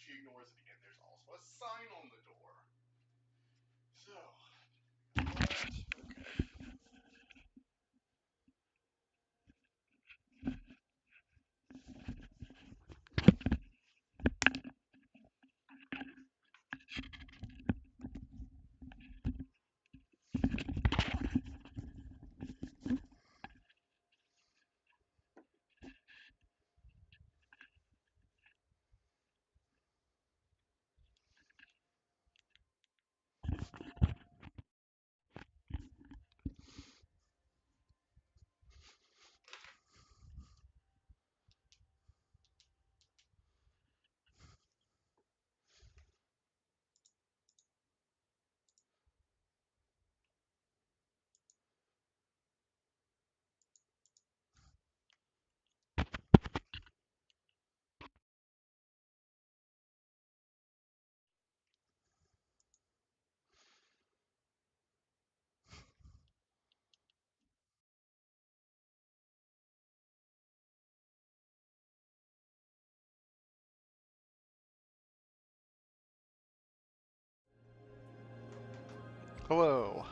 she ignores it, and there's also a sign on the door. So, okay. Hello.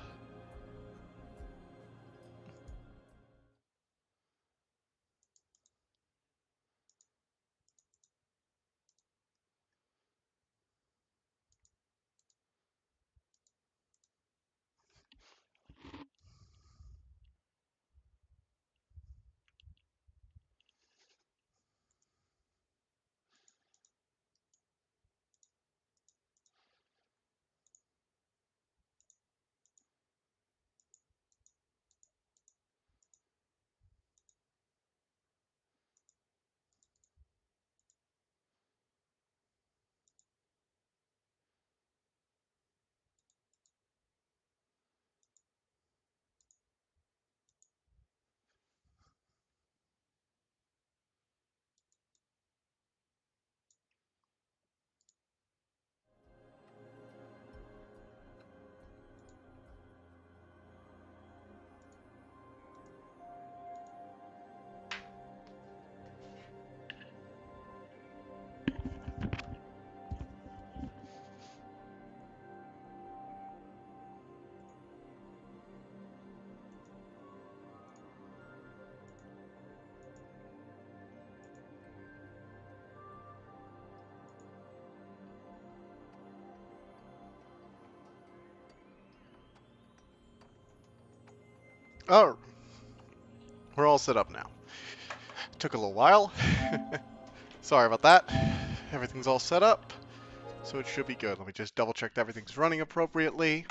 Oh, we're all set up now. Took a little while. Sorry about that. Everything's all set up, so it should be good. Let me just double check that everything's running appropriately.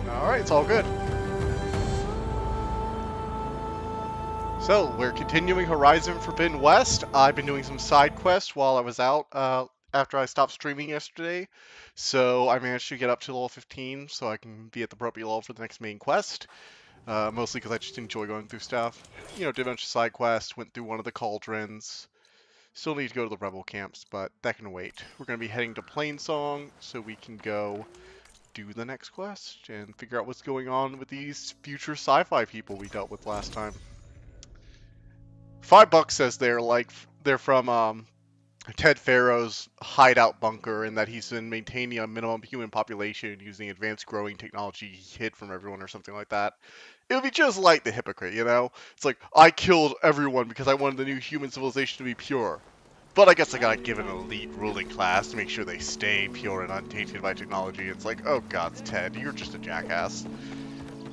Alright, it's all good. So, we're continuing Horizon Forbidden West. I've been doing some side quests while I was out after I stopped streaming yesterday. So, I managed to get up to level 15 so I can be at the appropriate level for the next main quest. Mostly because I just enjoy going through stuff. You know, did a bunch of side quests, went through one of the cauldrons. Still need to go to the rebel camps, but that can wait. We're going to be heading to Plainsong so we can go do the next quest and figure out what's going on with these future sci-fi people we dealt with last time. $5 says they're from Ted Farrow's hideout bunker and that he's been maintaining a minimum human population using advanced growing technology he hid from everyone or something like that. It would be just like the hypocrite, you know? It's like, I killed everyone because I wanted the new human civilization to be pure. But I guess I gotta give an elite ruling class to make sure they stay pure and untainted by technology. It's like, oh god, Ted, you're just a jackass.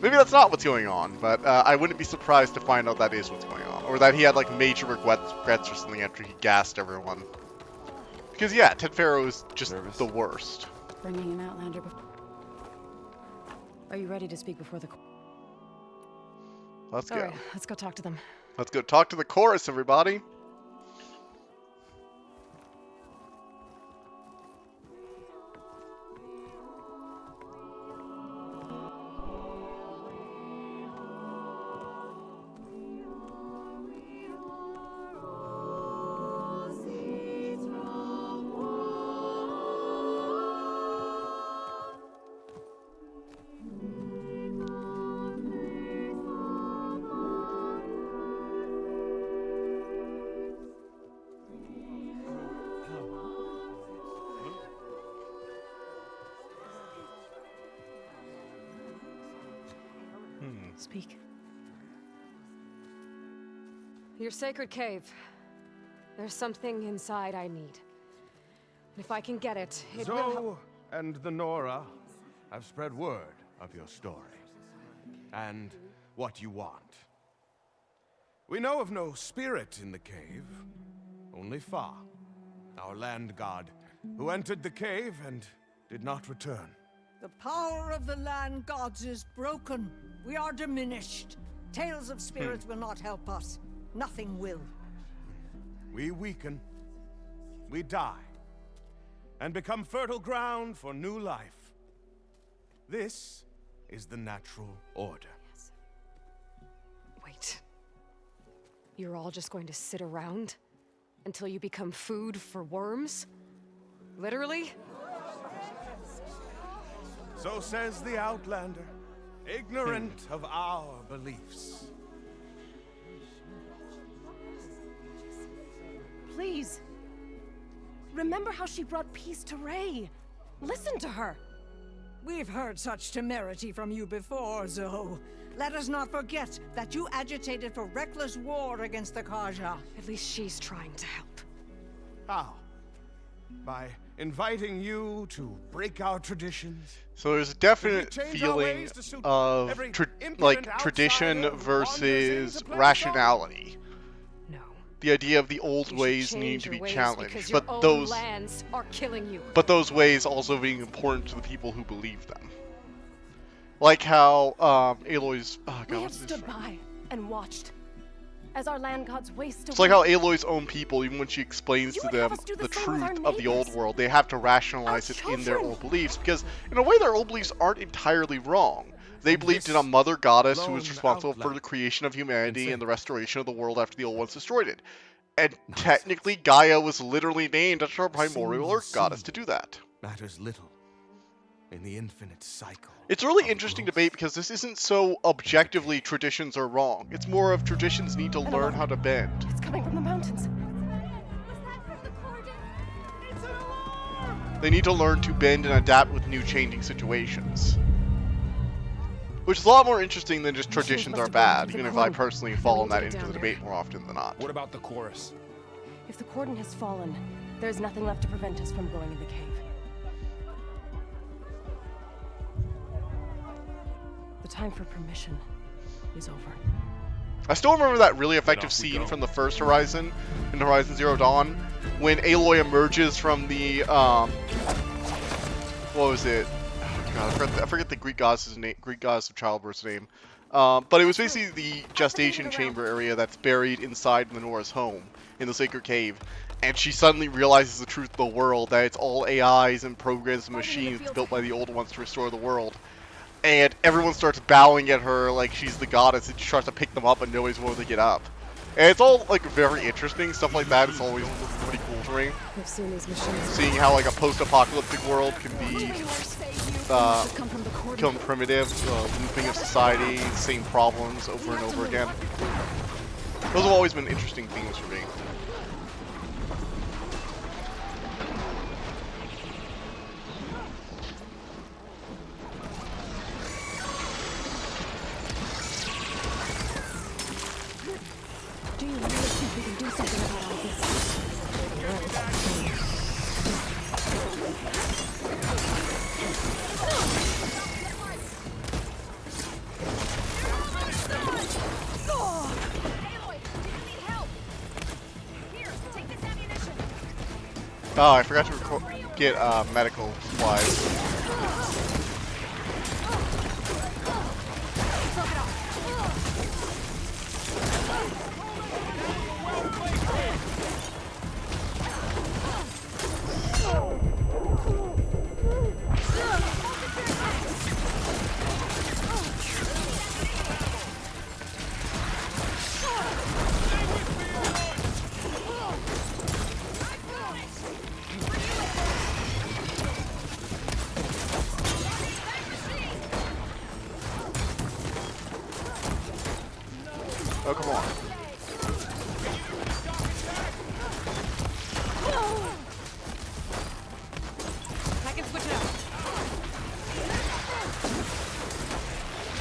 Maybe that's not what's going on, but I wouldn't be surprised to find out that is what's going on. Or that he had like major regrets or something after he gassed everyone. Because yeah, Ted Farrow is just the worst. Bringing an Outlander before... Are you ready to speak before the... Let's go. Alright, let's go talk to them. Let's go talk to the chorus, everybody. Speak. Your sacred cave. There's something inside I need. If I can get it, it will help. Zoe and the Nora have spread word of your story. And what you want. We know of no spirit in the cave. Only Fa, our land god, who entered the cave and did not return. The power of the land gods is broken. We are diminished. Tales of spirits will not help us. Nothing will. We weaken, we die, and become fertile ground for new life. This is the natural order. Wait. You're all just going to sit around until you become food for worms? Literally? So says the Outlander, ignorant of our beliefs. Please. Remember how she brought peace to Ray. Listen to her. We've heard such temerity from you before, Zoe. Let us not forget that you agitated for reckless war against the Kaja. At least she's trying to help. How? By inviting you to break our traditions? So there's a definite Did we change our feeling ways to suit of every like impudent tradition outsider who versus wanders into rationality. No. The idea of the old You should ways change needing to your be ways challenged, because your but own those lands are killing you. but those ways also being important to the people who believe them. Like how Aloy's oh We god, have what's his stood name? by and watched as our land gods waste away. It's like how Aloy's own people, even when she explains You to would them have us do the the same with truth our of the old neighbors. world, they have to rationalize Our it in their own children. beliefs, because in a way their old beliefs aren't entirely wrong. They And believed in this a mother goddess who lone was responsible for outlander the creation of humanity can and the say- restoration of the world after the old ones destroyed it. And technically Gaia was literally named after a primordial single earth goddess seed. to do that. Matters little in the infinite cycle. It's a really of interesting growth. debate because this isn't so objectively traditions are wrong. It's more of traditions need to And learn alarm. how to bend. It's coming from the mountains. They need to learn to bend and adapt with new changing situations. Which is a lot more interesting than just Machines traditions must are have gone bad, through the even if I cordon. personally Then fall we in need that to into get the down debate more often than not. What about the chorus? If the cordon has fallen, there's nothing left to prevent us from going in the cave. The time for permission is over. I still remember that really effective off we scene go. from the first Horizon, in Horizon Zero Dawn, when Aloy emerges from the, what was it? Oh god, I forget the Greek goddess of childbirth's name. But it was basically the gestation chamber area that's buried inside Minora's home, in the Sacred Cave. And she suddenly realizes the truth of the world, that it's all AIs and programs and machines built by the old ones to restore the world. And everyone starts bowing at her like she's the goddess, and she tries to pick them up and nobody's willing to get up. And it's all like very interesting, stuff like that is always pretty cool to me. I've seen these machines. Seeing how like a post-apocalyptic world can be Come from the cordon. become primitive, looping of society, same problems over and over again. Those have always been interesting themes for me. Do you really think we can do something about all this? Oh, I forgot to get medical supplies. Oh, come on. I can switch it up.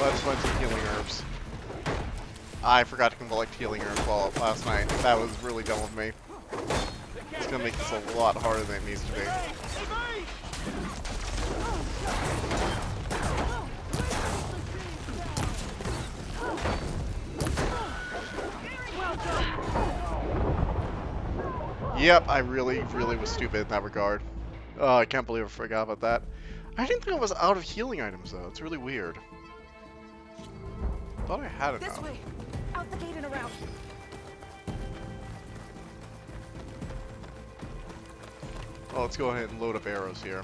Let's find some healing herbs. I forgot to collect healing herbs last night. That was really dumb of me. It's gonna make this a lot harder than it needs to be. Yep, I really was stupid in that regard. Oh, I can't believe I forgot about that. I didn't think I was out of healing items though. It's really weird. Thought I had enough. This way. Out the gate and around. Oh, let's go ahead and load up arrows here.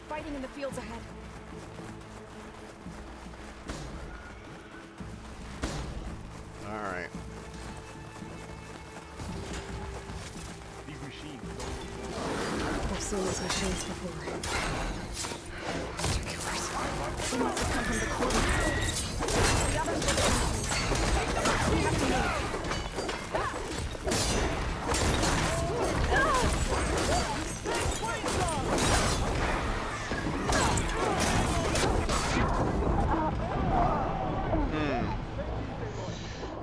Fighting in the fields ahead. Alright. I've seen these machines before. Hunter killers. They must have come from the corner. The others will we have to move.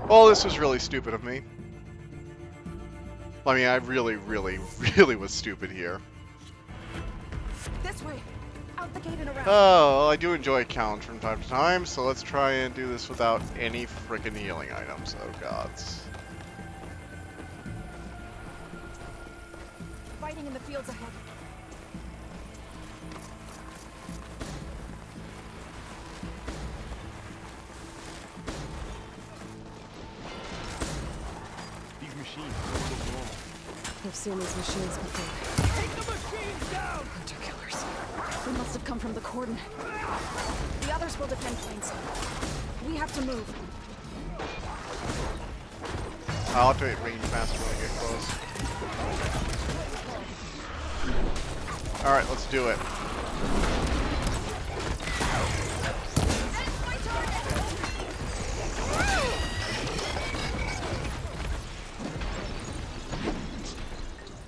Well, this was really stupid of me. I mean, I really was stupid here. This way. Out the gate and around. Oh, well, I do enjoy count from time to time, so let's try and do this without any frickin' healing items. Oh gods. Fighting in the fields ahead. I've seen these machines before. Take the machines down! Hunter killers. They must have come from the cordon. The others will defend Plains. We have to move. I'll activate range faster when I get close. Alright, let's do it.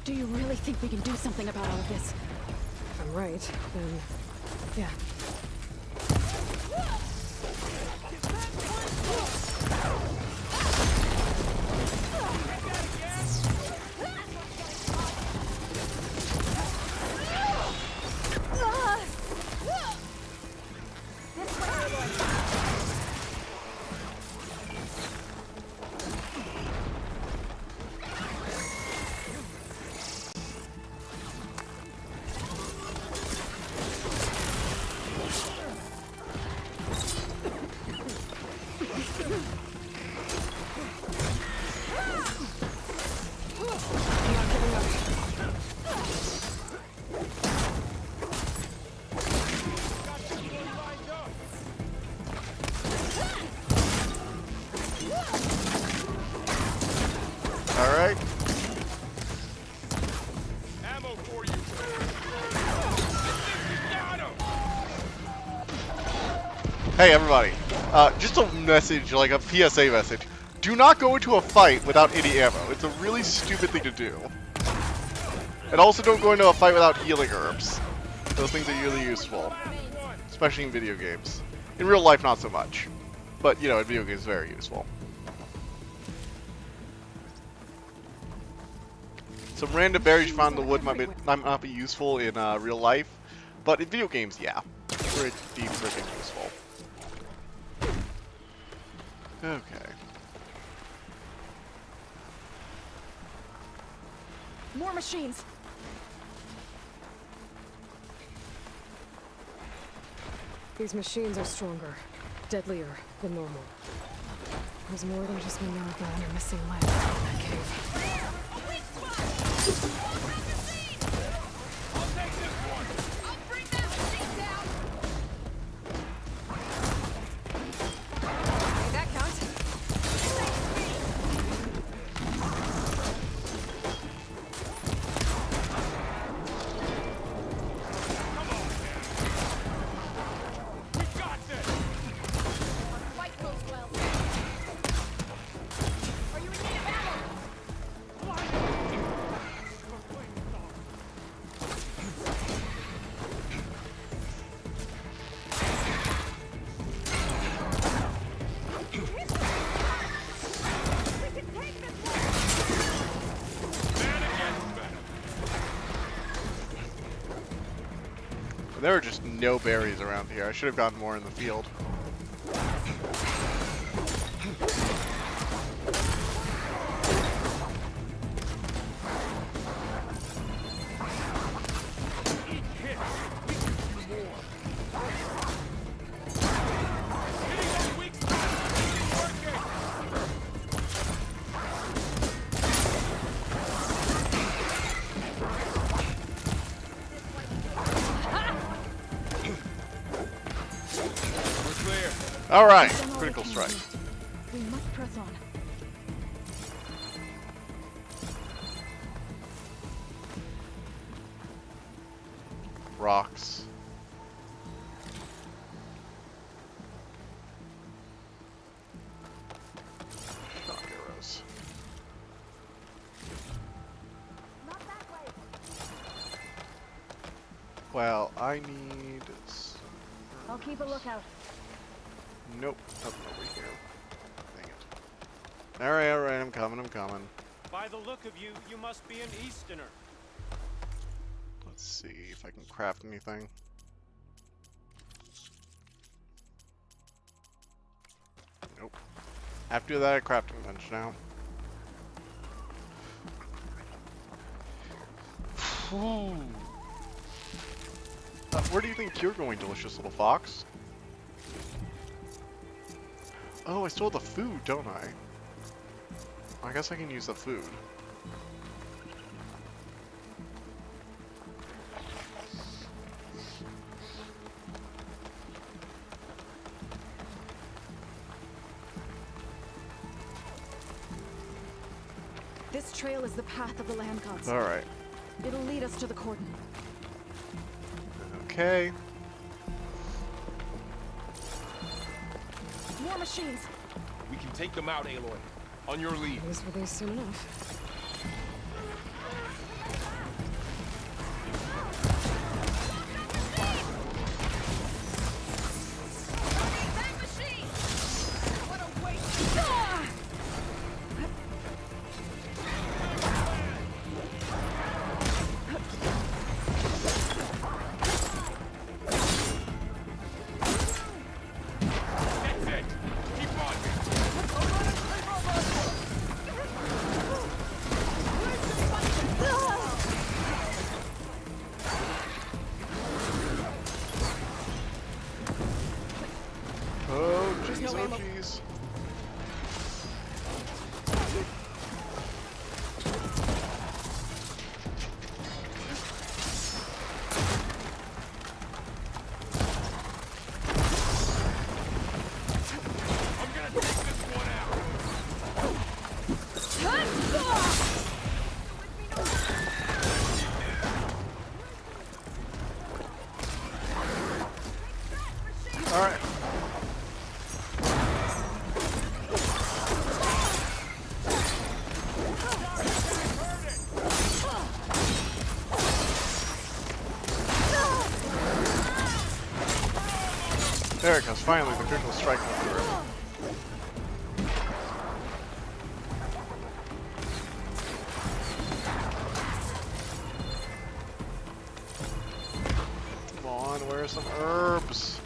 Do you really think we can do something about all of this? If I'm right, then yeah. Alright. Ammo for you. Hey everybody, just a message, like a PSA message. Do not go into a fight without any ammo. It's a really stupid thing to do. And also don't go into a fight without healing herbs. Those things are really useful. Especially in video games. In real life, not so much. But, you know, in video games, very useful. Some random berries found in the wood might not be useful in real life. But in video games, yeah. Pretty freaking useful. Okay. More machines. These machines are stronger, deadlier than normal. There's more than just Minerva and a missing leg in that cave. That counts. Fight goes well. Are you in need of ammo? There are just no berries around here. I should have gotten more in the field. Alright, critical strike. We must press on. Rocks. Not arrows. Not that way. Well, I need some... I'll keep a lookout. Nope, nothing over here. Dang it. Alright, I'm coming. By the look of you, you must be an Easterner. Let's see if I can craft anything. Nope. After that, crafting bench now. Where do you think you're going, delicious little fox? Oh, I stole the food, don't I? I guess I can use the food. This trail is the path of the land gods. Alright. It'll lead us to the cordon. Okay. More machines. We can take them out, Aloy. On your lead. These were these soon enough. That's it. Keep on. Oh, jeez, oh, jeez. I'm gonna take this one out. Alright. There it goes, finally, the critical strike went through. Come on, where are some herbs?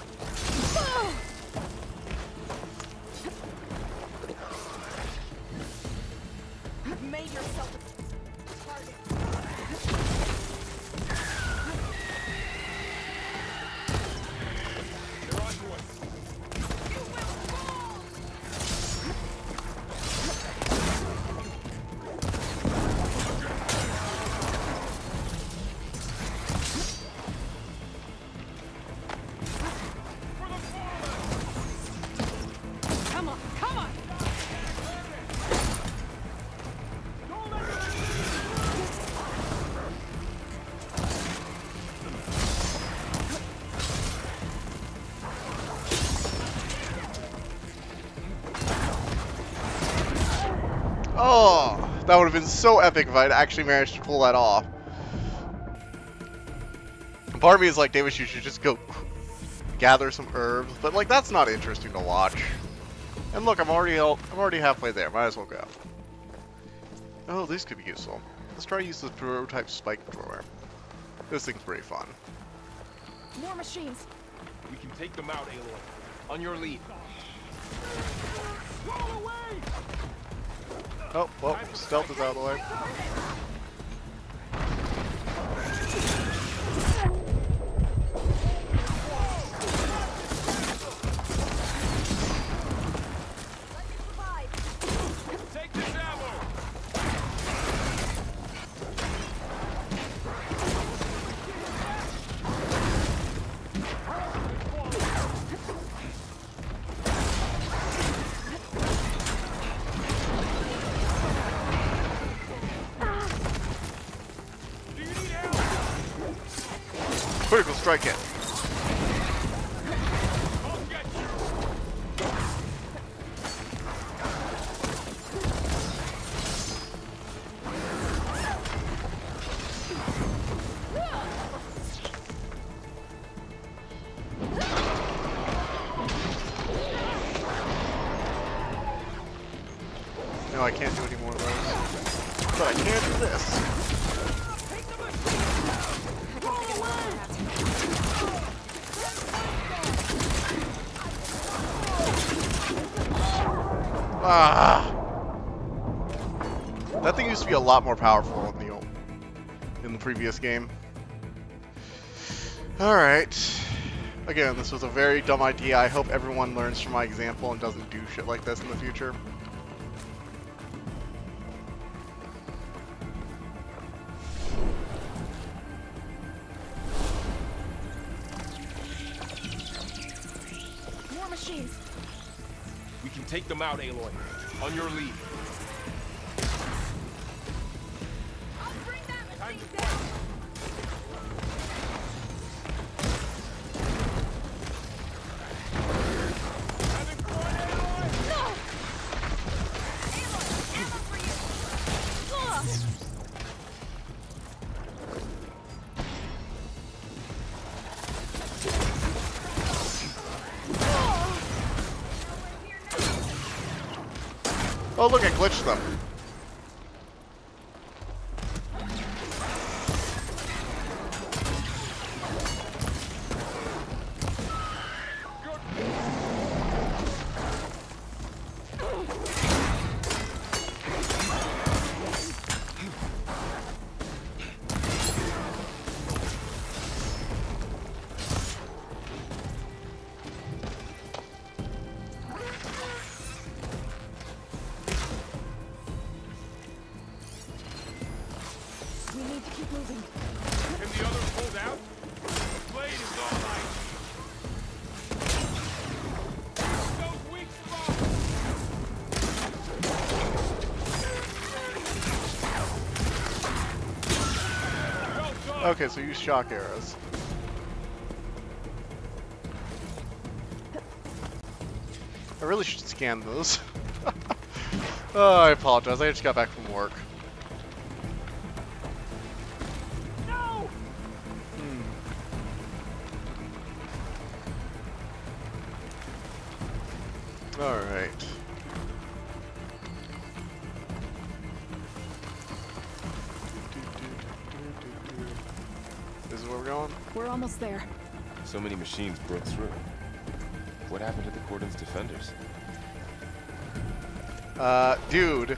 You've made yourself a target. They're on to us. Come on, come on! Oh, that would have been so epic if I'd actually managed to pull that off. Part of me is like, Davis, you should just go gather some herbs, but like that's not interesting to watch. And look, I'm already halfway there. Might as well go. Oh, this could be useful. Let's try to use the prototype spike thrower. This thing's pretty fun. More machines. We can take them out, Aloy. On your lead. Oh, well, stealth is out of the way. Take this ammo! Do you need help? Critical strike hit. I'll get you! No, I can't do any more of those. But I can do this. Ah! That thing used to be a lot more powerful in the previous game. Alright. Again, this was a very dumb idea. I hope everyone learns from my example and doesn't do shit like this in the future. More machines. We can take them out, Aloy. On your lead. I'll bring that Time machine to down. fight. Having fun, Aloy? No! Ammo for you! Oh look, I glitched them. We need to keep moving. Can the others hold out? The blade is all I need. Those weak spots! Well done! Okay, so use shock arrows. I really should scan those. Oh, I apologize. I just got back from work. No! Alright. This is where we're going? We're almost there. So many machines broke through. What happened to the Cordon's defenders? Dude,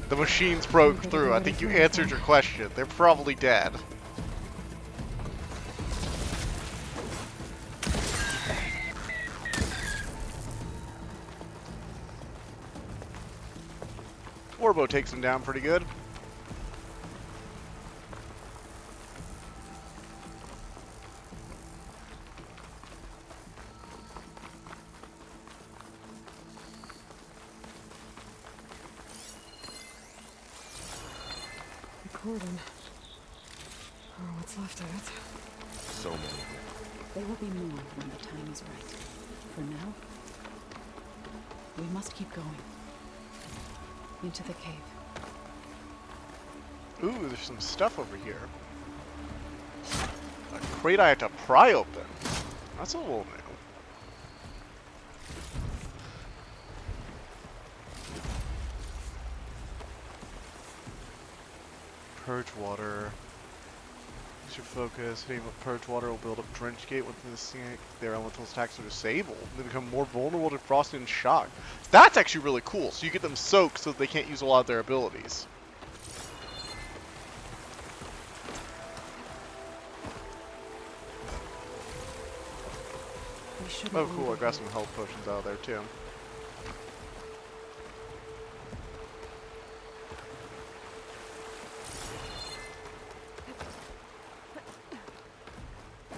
the machines broke through. I think you answered your question. They're probably dead. Orbo takes him down pretty good. The cordon. Or what's left of it. So many of them. They will be moved when the time is right. For now, we must keep going. Into the cave. Ooh, there's some stuff over here. A crate I have to pry open. That's a little new. Purge water. Use your focus. Hitting with Purge Water will build up Drench Gate within the sink. Their elemental attacks are disabled. They become more vulnerable to Frost and Shock. That's actually really cool. So you get them soaked so they can't use a lot of their abilities. Oh cool, I got some health potions out of there too.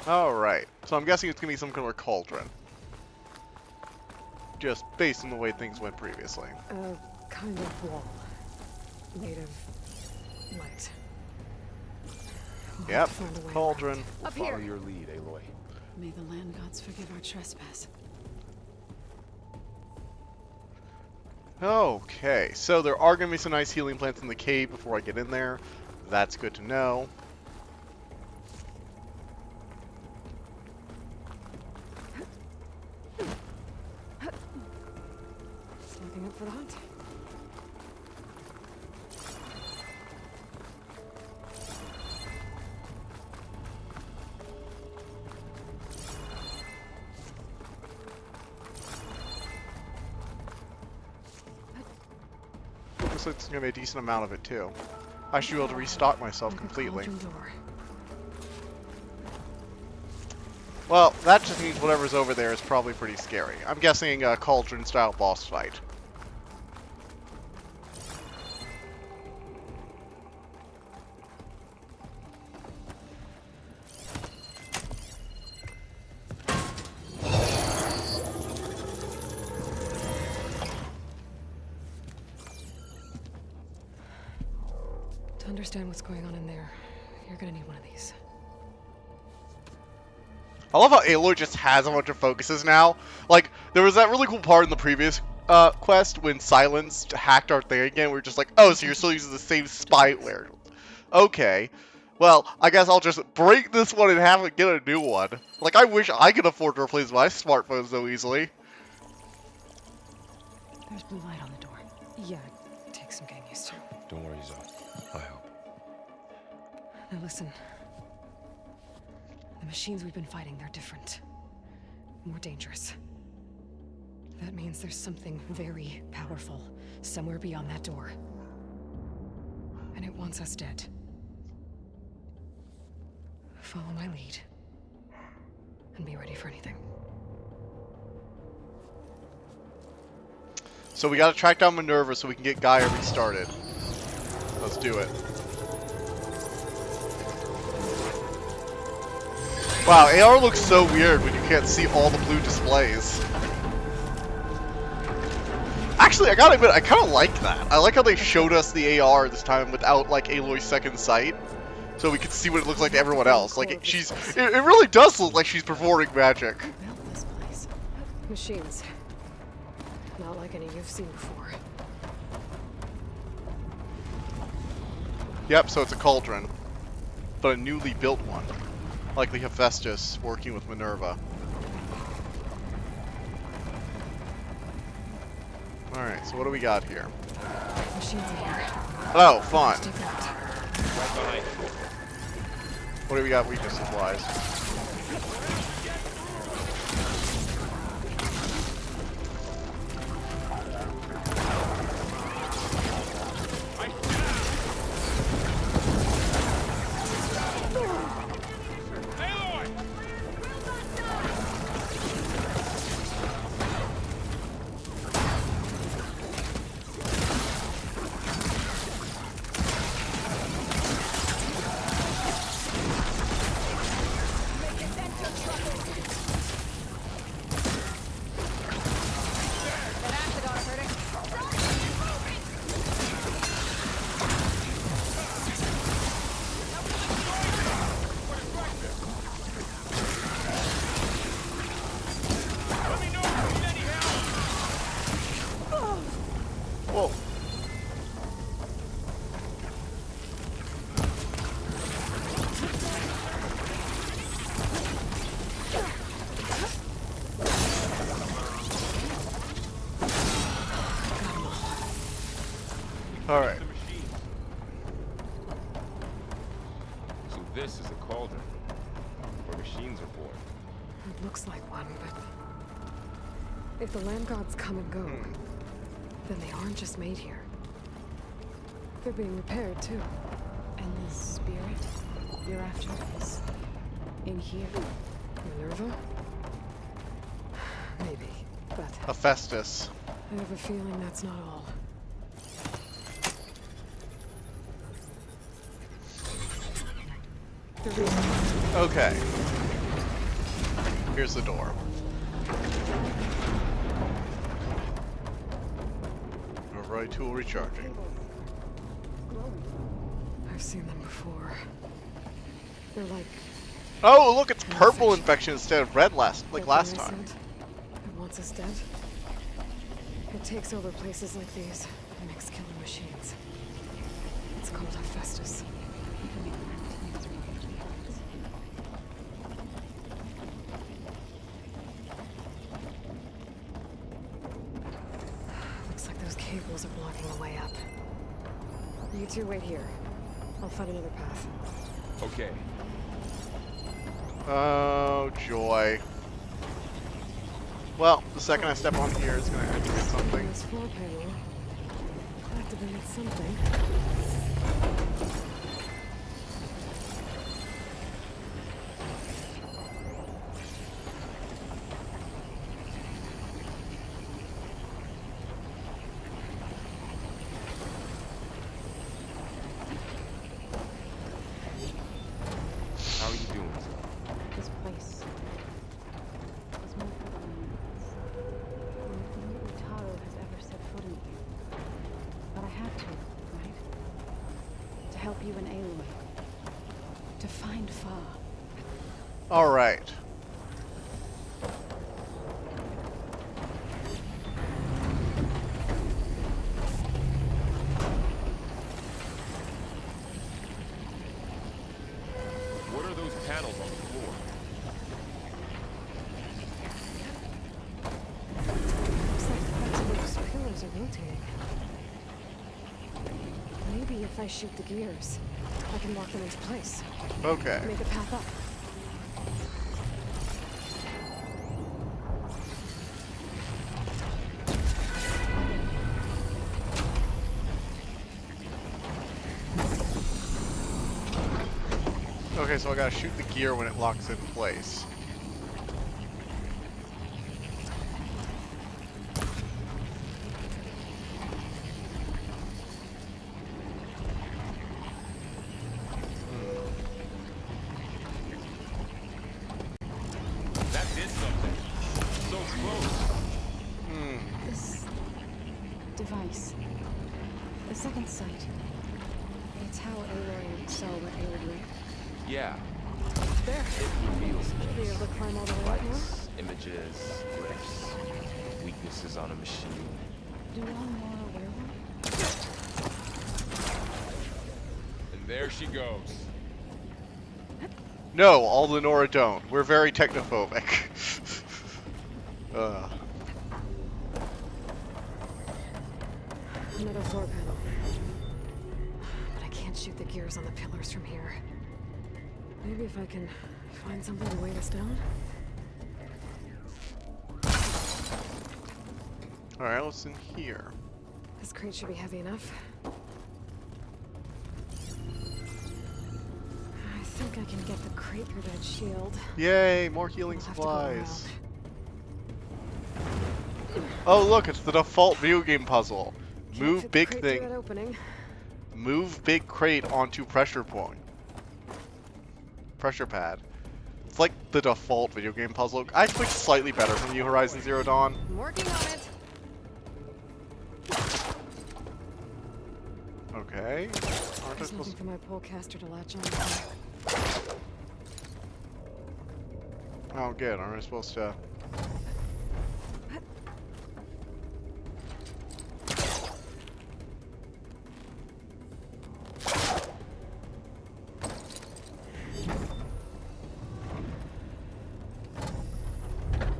Alright, so I'm guessing it's going to be some kind of cauldron. Just based on the way things went previously. A kind of wall. Made of light. We'll have Yep, to find a way cauldron. around. We'll follow your lead, Aloy. May the land gods forgive our trespass. Okay, so there are going to be some nice healing plants in the cave before I get in there. That's good to know. Looking up for the hunt. Looks like there's going to be a decent amount of it too. I should be able to restock myself completely. Cauldron door. Well, that just means whatever's over there is probably pretty scary. I'm guessing a cauldron-style boss fight. To understand what's going on in there, you're gonna need one of these. I love how Aloy just has a bunch of focuses now. Like, there was that really cool part in the previous quest when Silence hacked our thing again. We were just like, oh, so you're still using the same spyware. Okay. Well, I guess I'll just break this one in half and get a new one. Like, I wish I could afford to replace my smartphone so easily. There's blue light on the door. Yeah, it takes some getting used to. Don't worry, Zoe. I hope. Now listen. The machines we've been fighting, they're different. More dangerous. That means there's something very powerful somewhere beyond that door. And it wants us dead. Follow my lead. And be ready for anything. So we gotta track down Minerva so we can get Gaia restarted. Let's do it. Wow, AR looks so weird when you can't see all the blue displays. Actually, I gotta admit, I kind of like that. I like how they showed us the AR this time without, like, Aloy's second sight. So we could see what it looks like to everyone else. Like, it really does look like she's performing magic. Who built this place? Machines. Not like any you've seen before. Yep, so it's a cauldron. But a newly built one. Likely Hephaestus working with Minerva. Alright, so what do we got here? Machines in here. Oh, fun. Take that. Right behind you. What do we got weakness supplies? Whoa. All right. So This is a cauldron, where machines are born. It looks like one, but if the land gods come and go, then they aren't just made here. They're being repaired too. And the spirit you're after is in here. Minerva? Maybe, but Hephaestus. I have a feeling that's not all. The reason Okay. Here's the door. Override tool recharging. I've seen them before. They're like Oh, look, it's purple infection instead of red last that last thing I time. said. It wants us dead. It takes over places like these and makes killing machines. It's called Hephaestus. Looks like those cables are blocking the way up. You two wait here. I'll find another path. Okay. Oh, joy. Well, the second I step on here, it's gonna activate something. This floor panel activated something. How are you doing? This place is more for the lands than Utaro has ever set foot in here. But I had to, right? To help you and Aloy. To find Fa. Alright. What are those panels on the floor? Looks like parts of those pillars are rotating. Maybe if I shoot the gears, I can lock them into place. Okay. Make a path up. Okay, so I gotta shoot the gear when it locks in place. That did something. So close. This device. The second sight. It's how Aloy saw what Aloy read. Yeah. There. It reveals Should be able to climb all the way up now. lights, images, glyphs, weaknesses on a machine. Do all Nora wear one? And there she goes. No, all the Nora don't. We're very technophobic. Another floor panel. But I can't shoot the gears on the pillars from here. Maybe if I can find something to weight us down? Alright, what's in here? This crate should be heavy enough. I think I can get the crate through that shield. Yay, more healing We'll have to go supplies. Oh look, it's the default video game puzzle. Can't Move fit the big crate through thing. that opening. Move big crate onto pressure point. Pressure pad. It's like the default video game puzzle. Actually slightly better from New Horizon Zero Dawn. I'm working on it. Okay. Aren't I There's supposed nothing for my polecaster to latch on. Oh good, aren't I supposed to...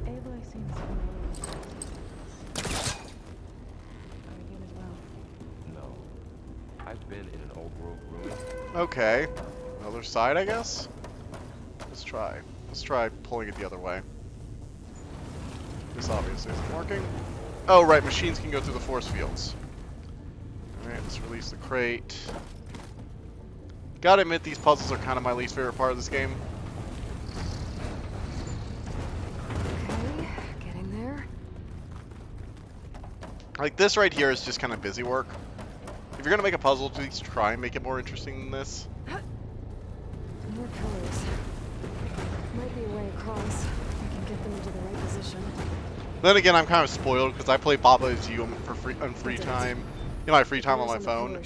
Aloy seems familiar. Are you as well? No. I've been in an old world ruin. Okay. Other side, I guess? Let's try. Let's try pulling it the other way. This obviously isn't working. Oh, right, machines can go through the force fields. Alright, let's release the crate. Gotta admit, these puzzles are kind of my least favorite part of this game. Okay, getting there. Like, this right here is just kind of busy work. If you're gonna make a puzzle, please try and make it more interesting than this. More pillars. Might be a way across. I can get them into the right position. Then again, I'm kind of spoiled because I play Baba Is You for free time. In my free time on my phone,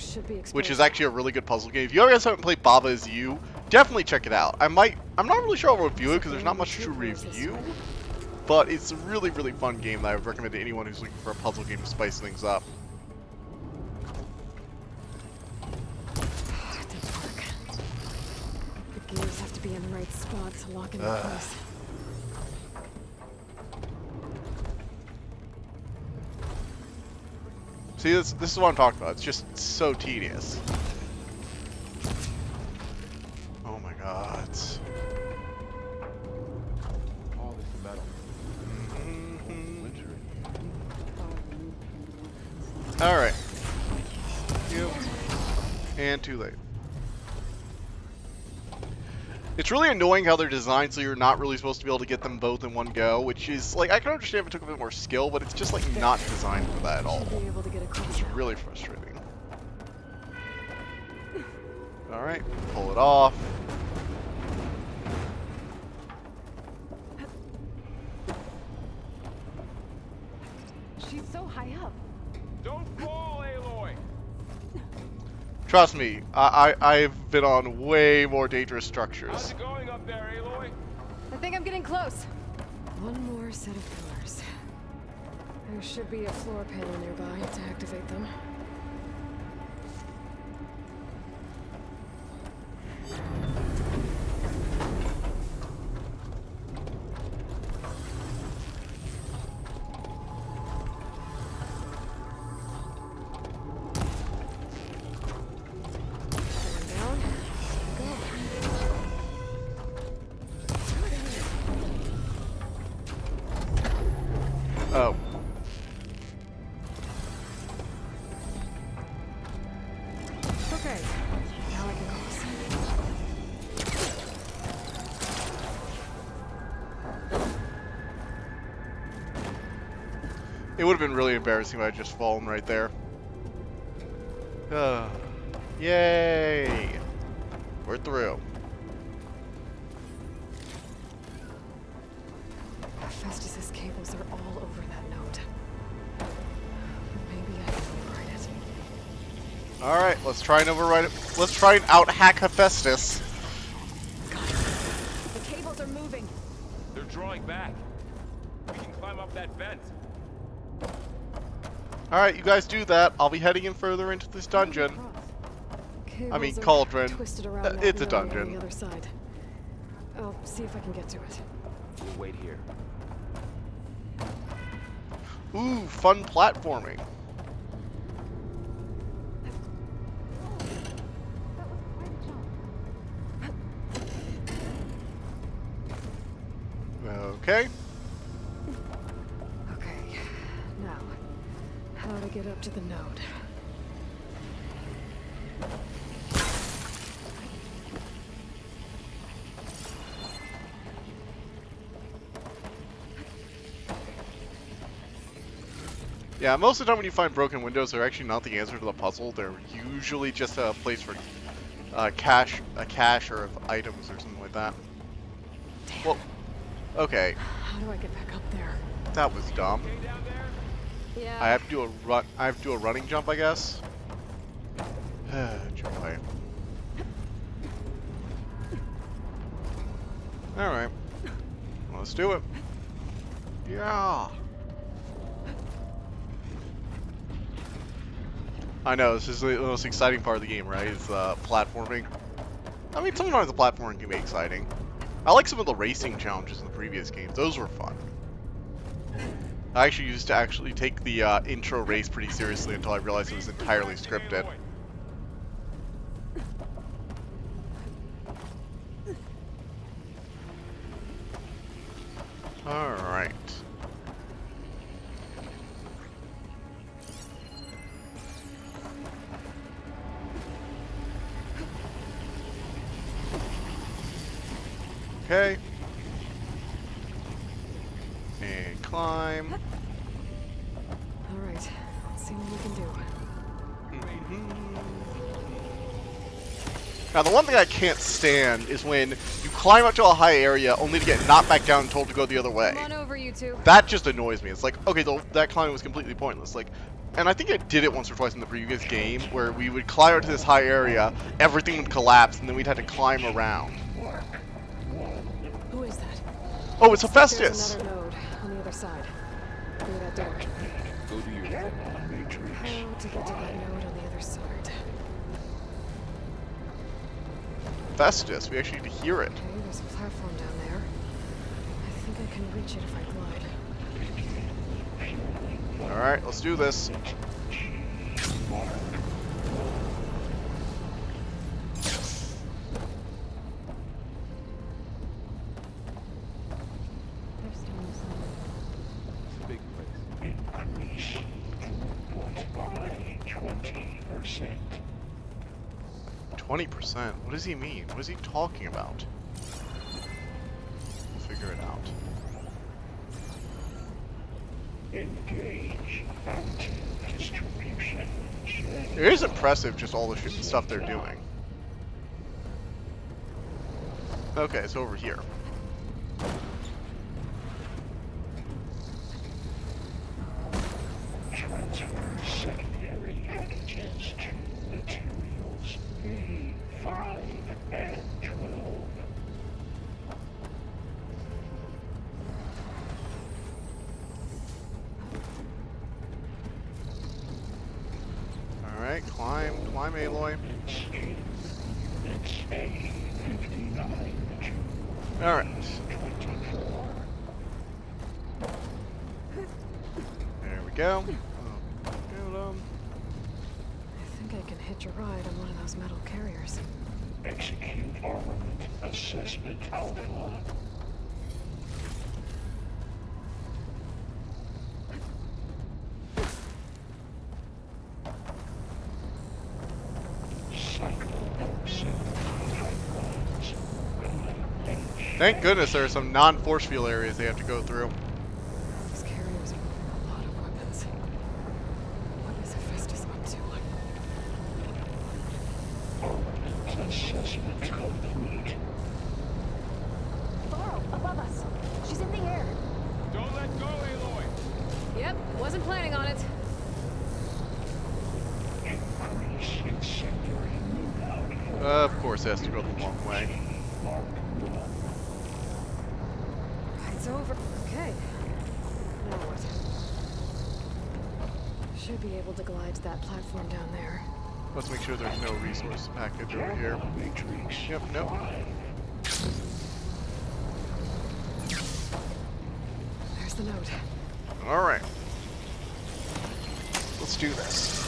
which is actually a really good puzzle game. If you guys haven't played Baba Is You, definitely check it out. I'm not really sure I'll review it because there's not much to review, but it's a really, really fun game that I would recommend to anyone who's looking for a puzzle game to spice things up. It didn't work. The gears have to be in the right spot to lock into place. See, this is what I'm talking about. It's just so tedious. Oh my god. All this metal. Alright. Yep. And too late. It's really annoying how they're designed so you're not really supposed to be able to get them both in one go, which is, like, I can understand if it took a bit more skill, but it's just, like, not designed for that at all. Should be able to get across It's now. really frustrating. Alright, pull it off. She's so high up. Don't fall, Aloy! Trust me, I've been on way more dangerous How's structures. it going up there, Aloy? I think I'm getting close. One more set of pillars. There should be a floor panel nearby to activate them. Down. Go. Oh. Okay. Now I can cross. It would have been really embarrassing if I had just fallen right there. Yay! We're through. Festus's cables are all over that node. Maybe I can override it. Alright, let's try and override it. Let's try and out-hack Hephaestus. Got it. The cables are moving. They're drawing back. We can climb up that vent. Alright, you guys do that. I'll be heading in further into this dungeon. I mean, Cables are cauldron. twisted around that It's a node on dungeon. the other side. I'll see if I can get to it. We'll wait here. Ooh, fun platforming. Okay. Okay. Now, how to get up to the node? Yeah, most of the time when you find broken windows, they're actually not the answer to the puzzle. They're usually just a place for a cache or of items or something like that. Damn. Well, okay, How do I get back up there? that was dumb. Okay down there? Yeah. I have to do a run. I have to do a running jump, I guess. Joy. All right, well, let's do it. Yeah. I know, this is the most exciting part of the game, right? Is platforming. I mean, sometimes the platforming can be exciting. I like some of the racing challenges in the previous games. Those were fun. I actually used to take the intro race pretty seriously until I realized it was entirely scripted. Alright. Okay. And climb. Alright, let's see what we can do. Now, the one thing I can't stand is when you climb up to a high area only to get knocked back down and told to go the other way. Come on over, you two. That just annoys me. It's like, okay, that climbing was completely pointless. Like, and I think I did it once or twice in the previous game, where we would climb up to this high area, everything would collapse, and then we'd have to climb around. Who is that? Oh, it's There's Hephaestus! another node on the other side. Near that door. Go do your thing. How to get to that node on the other side? Hephaestus, we actually need to hear it. Okay, there's a platform down there. I think I can reach it if I glide. Alright, let's do this. There's still no sign. It's a big place. 20%? What does he mean? What is he talking about? We'll figure it out. It is impressive, just all the stuff they're doing. Okay, it's over here. Alright, climb, Aloy. Alright. There we go. I think I can hitch a ride on one of those metal carriers. Execute armament assessment alpha. Thank goodness there are some non-force field areas they have to go through. These carriers are moving a lot of weapons. What is Hephaestus up to? Armament assessment complete. Varro, above us. She's in the air. Don't let go, Aloy! Yep, wasn't planning on it. Increase incendiary loadout. Of course, it has to go the long way. It's over. Okay. Now what? Should be able to glide to that platform down there. Let's make sure there's no resource package over here. Matrix. Yep, nope. There's the note. Alright. Let's do this.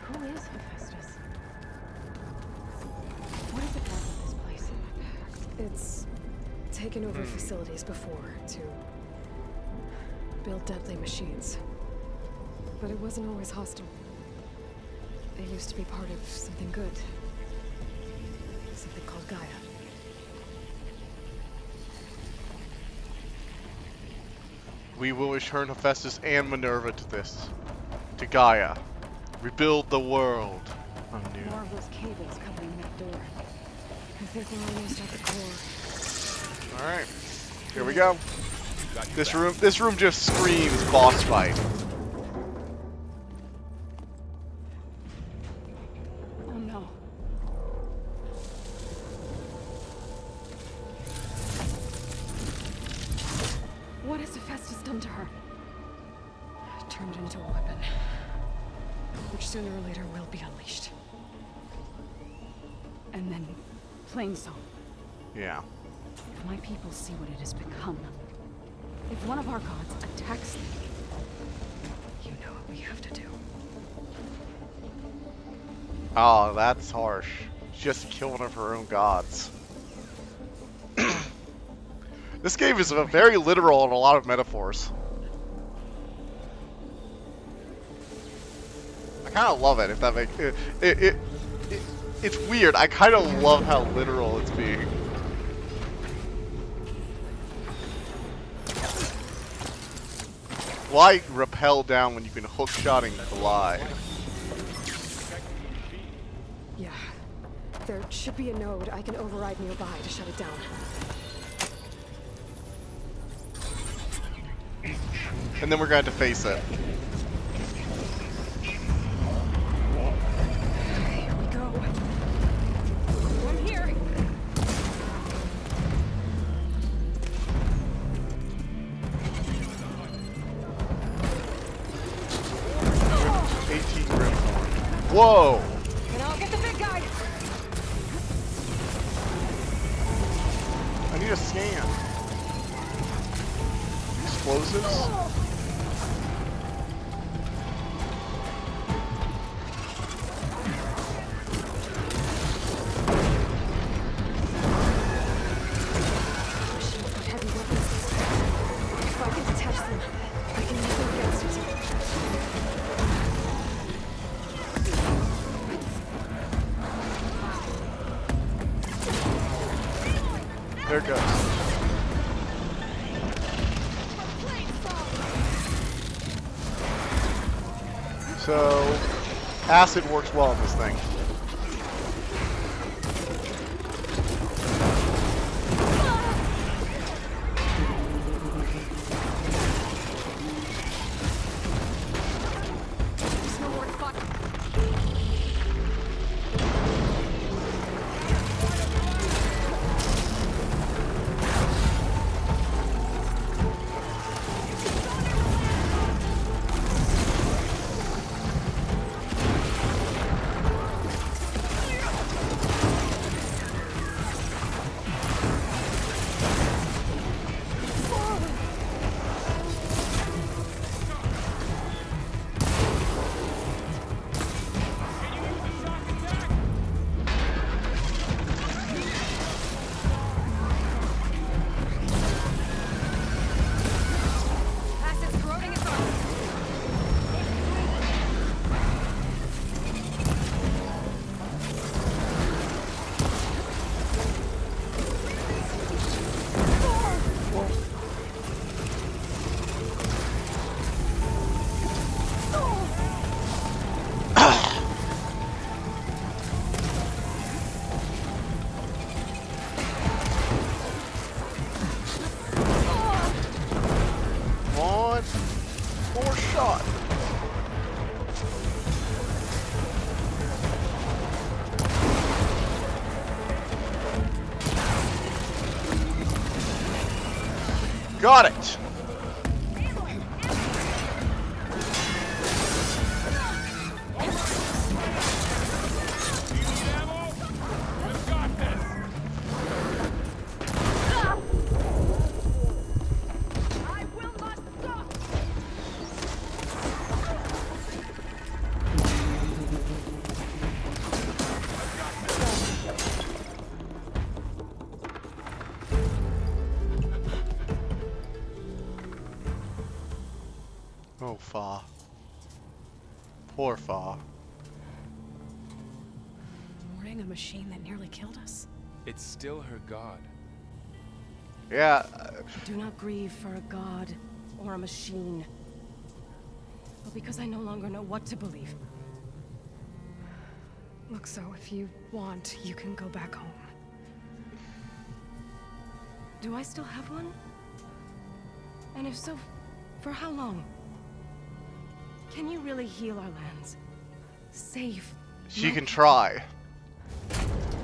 Who is Hephaestus? What is it like with this place? It's taken over facilities before to build deadly machines. But it wasn't always hostile. It used to be part of something good. Something called Gaia. We will return Hephaestus and Minerva to this. To Gaia. Rebuild the world anew. More of those cables covering that door. I think we're almost at the core. Alright. Here we go. This room just screams boss fight. Oh no. What has Hephaestus done to her? Turned it into a weapon. Which sooner or later will be unleashed. And then Plainsong. Yeah. If my people see what it has become, If one of our gods attacks them, You know what we have to do. Oh, that's harsh. Just kill one of her own gods. This game is very literal in a lot of metaphors. I kind of love it. If that makes it's weird. I kind of love how literal it's being. Why rappel down when you can hook shot and glide? Yeah. There should be a node I can override nearby to shut it down. And then we're going to face it. Here we go. I'm here. Oh. 18 Grimthorn. Whoa! And I'll get the big guy. I need a scan. Explosives? Machines got heavy weapons. If I can detach them, I can use them against it. There it goes. So, acid works well in this thing. There's no more to fight. Acid's corroding its armor. One more shot. Got it. Oh, Fa. Poor Fa. Warning a machine that nearly killed us. It's still her god. Yeah. do not grieve for a god or a machine. But because I no longer know what to believe. Look, so if you want, you can go back home. Do I still have one? And if so, for how long? Can you really heal our lands? Save? She can try.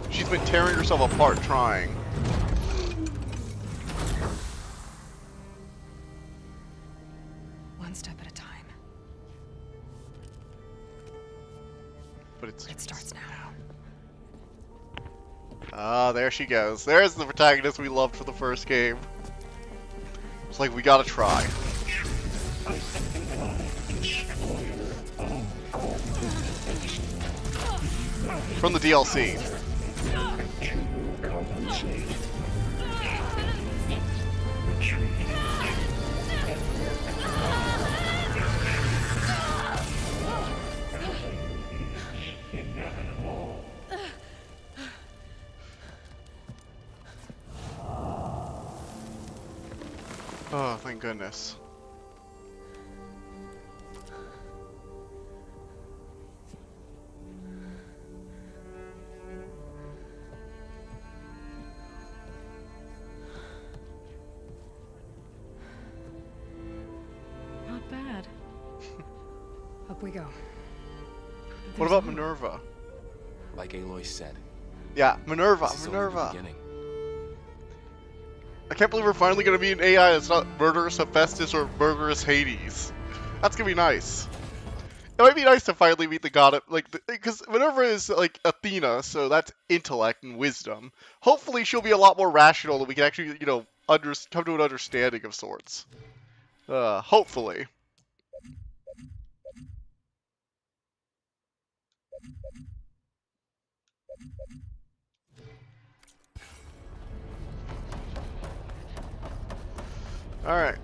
She's been tearing herself apart trying. One step at a time. But it starts now. Ah, there she goes. There's the protagonist we loved for the first game. It's Like, we gotta try. From the DLC. Oh, thank goodness. Not bad. Up we go. What about Minerva? Like Aloy said. Yeah, Minerva, This is only the Minerva. beginning. I can't believe we're finally gonna be an AI that's not Murderous Hephaestus or Murderous Hades. That's gonna be nice. It might be nice to finally meet the god of, like, because Minerva is like Athena, so that's intellect and wisdom. Hopefully she'll be a lot more rational and we can actually, you know, come to an understanding of sorts. Hopefully. Alright.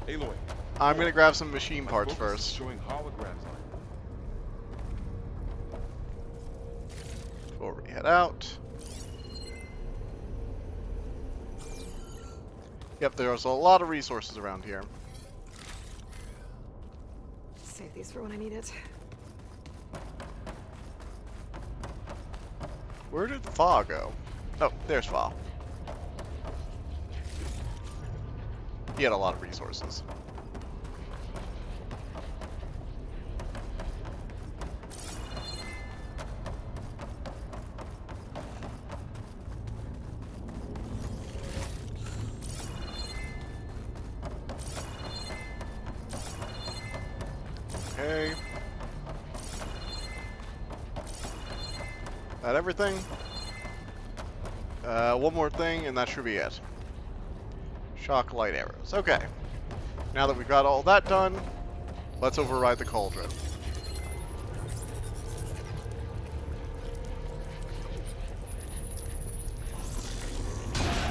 Aloy. I'm gonna grab some machine my parts focus is first. Showing holograms on it. Before we head out. Yep, there's a lot of resources around here. Save these for when I need it. Where did Fa go? Oh, there's Fa. He had a lot of resources. Okay. That everything? One more thing, and that should be it. Shock light arrows. Okay. Now that we've got all that done, let's override the cauldron.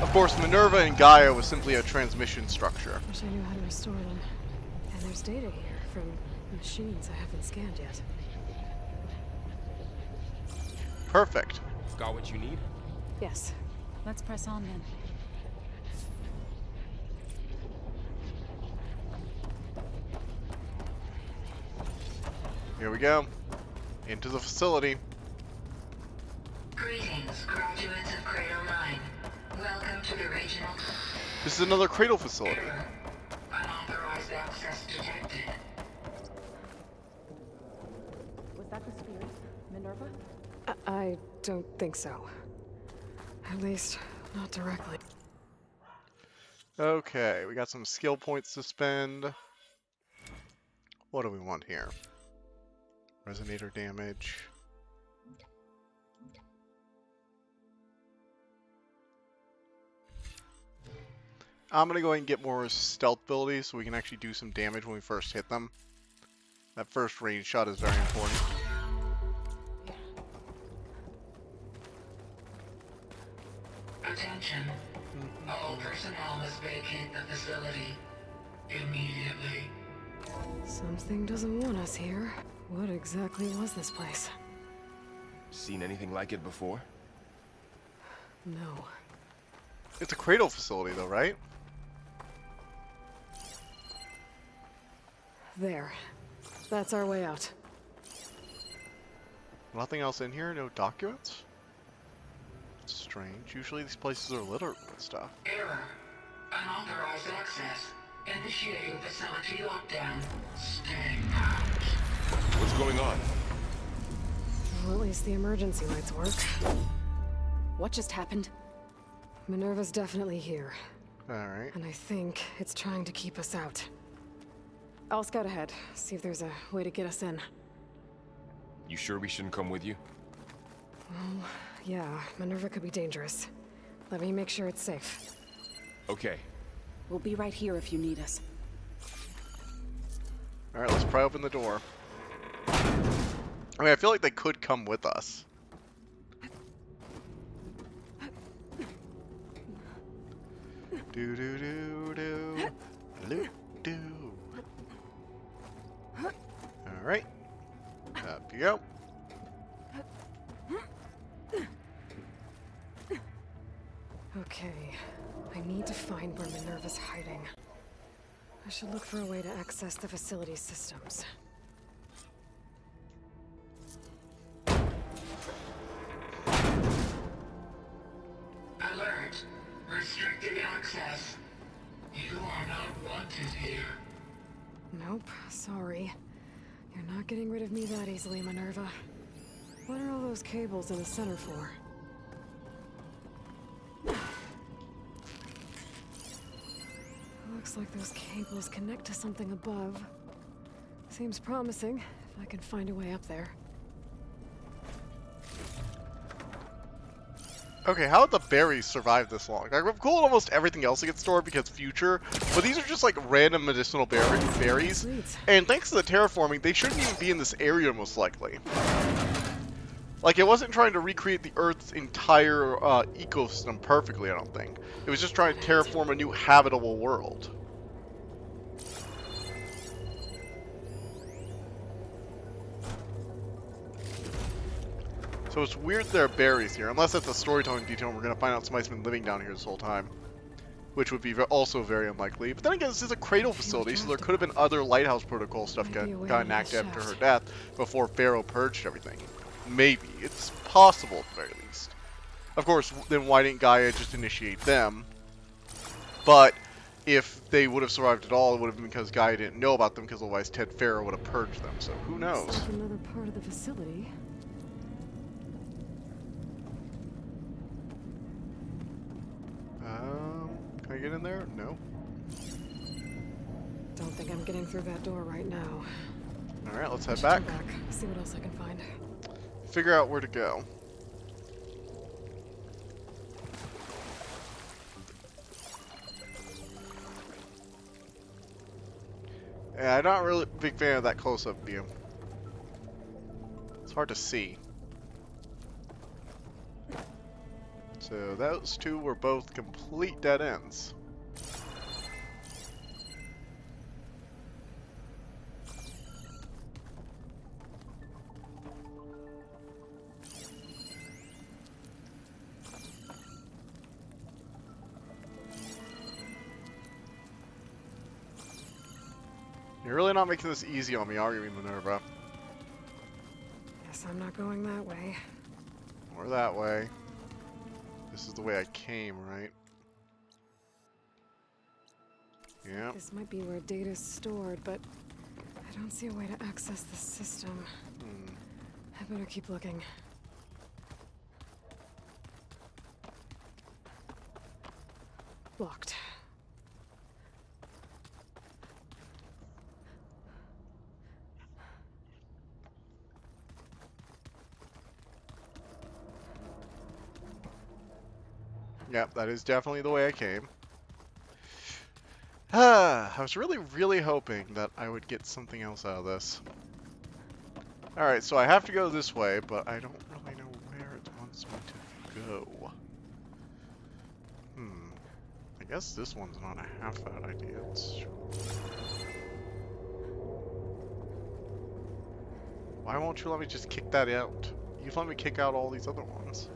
Of course, Minerva and Gaia was simply a transmission structure. Wish I knew how to restore them. And there's data here from machines I haven't scanned yet. Perfect. Got what you need? Yes. Let's press on then. Here we go. Into the facility. Greetings, graduates of Cradle 9. Welcome to the regional... This is another cradle facility. Error. Unauthorized access detected. Was that the spirit, Minerva? I don't think so. At least, not directly. Okay, we got some skill points to spend. What do we want here? Resonator damage. I'm gonna go ahead and get more stealth abilities so we can actually do some damage when we first hit them. That first range shot is very important. Attention. All personnel must vacate the facility immediately. Something doesn't want us here. What exactly was this place? Seen anything like it before? No. It's a cradle facility though, right? There. That's our way out. Nothing else in here? No documents? It's strange. Usually these places are littered with stuff. Error. Unauthorized access. Initiating facility lockdown. Stay out. What's going on? Well, at least the emergency lights work. What just happened? Minerva's definitely here. Alright. And I think it's trying to keep us out. I'll scout ahead, see if there's a way to get us in. You sure we shouldn't come with you? Well, yeah, Minerva could be dangerous. Let me make sure it's safe. Okay. We'll be right here if you need us. Alright, let's pry open the door. I mean, I feel like they could come with us. Do do do do. Loot do. Alright. Up you go. Okay. I need to find where Minerva's hiding. I should look for a way to access the facility systems. Alert. Restricted access. You are not wanted here. Nope, sorry. You're not getting rid of me that easily, Minerva. What are all those cables in the center for? Looks like those cables connect to something above. Seems promising, if I can find a way up there. Okay, how did the berries survive this long? Like, I've cooled almost everything else that gets stored because future, but these are just like random medicinal berries. And thanks to the terraforming, they shouldn't even be in this area most likely. Like, it wasn't trying to recreate the Earth's entire ecosystem perfectly, I don't think. It was just trying to terraform a new habitable world. So it's weird there are berries here, unless that's a storytelling detail and we're going to find out somebody's been living down here this whole time. Which would be also very unlikely. But then again, this is a cradle facility, so there could have been other Lighthouse Protocol stuff gotten active after her death before Pharaoh purged everything. Maybe. It's possible at the very least. Of course, then why didn't Gaia just initiate them? But if they would have survived at all, it would have been because Gaia didn't know about them, because otherwise Ted Pharaoh would have purged them. So who knows? Looks like another part of the facility. Can I get in there? No. Don't think I'm getting through that door right now. Alright, let's head back. See what else I can find. Figure out where to go. Yeah, I'm not really a big fan of that close-up view. It's hard to see. So those two were both complete dead ends. You're really not making this easy on me, are you, Minerva? Guess I'm not going that way. Or that way. This is the way I came, right? Yeah. This might be where data's stored, but I don't see a way to access the system. I better keep looking. Blocked. Yep, that is definitely the way I came. I was really hoping that I would get something else out of this. Alright, so I have to go this way, but I don't really know where it wants me to go. I guess this one's not a half bad idea. Why won't you let me just kick that out? You've let me kick out all these other ones.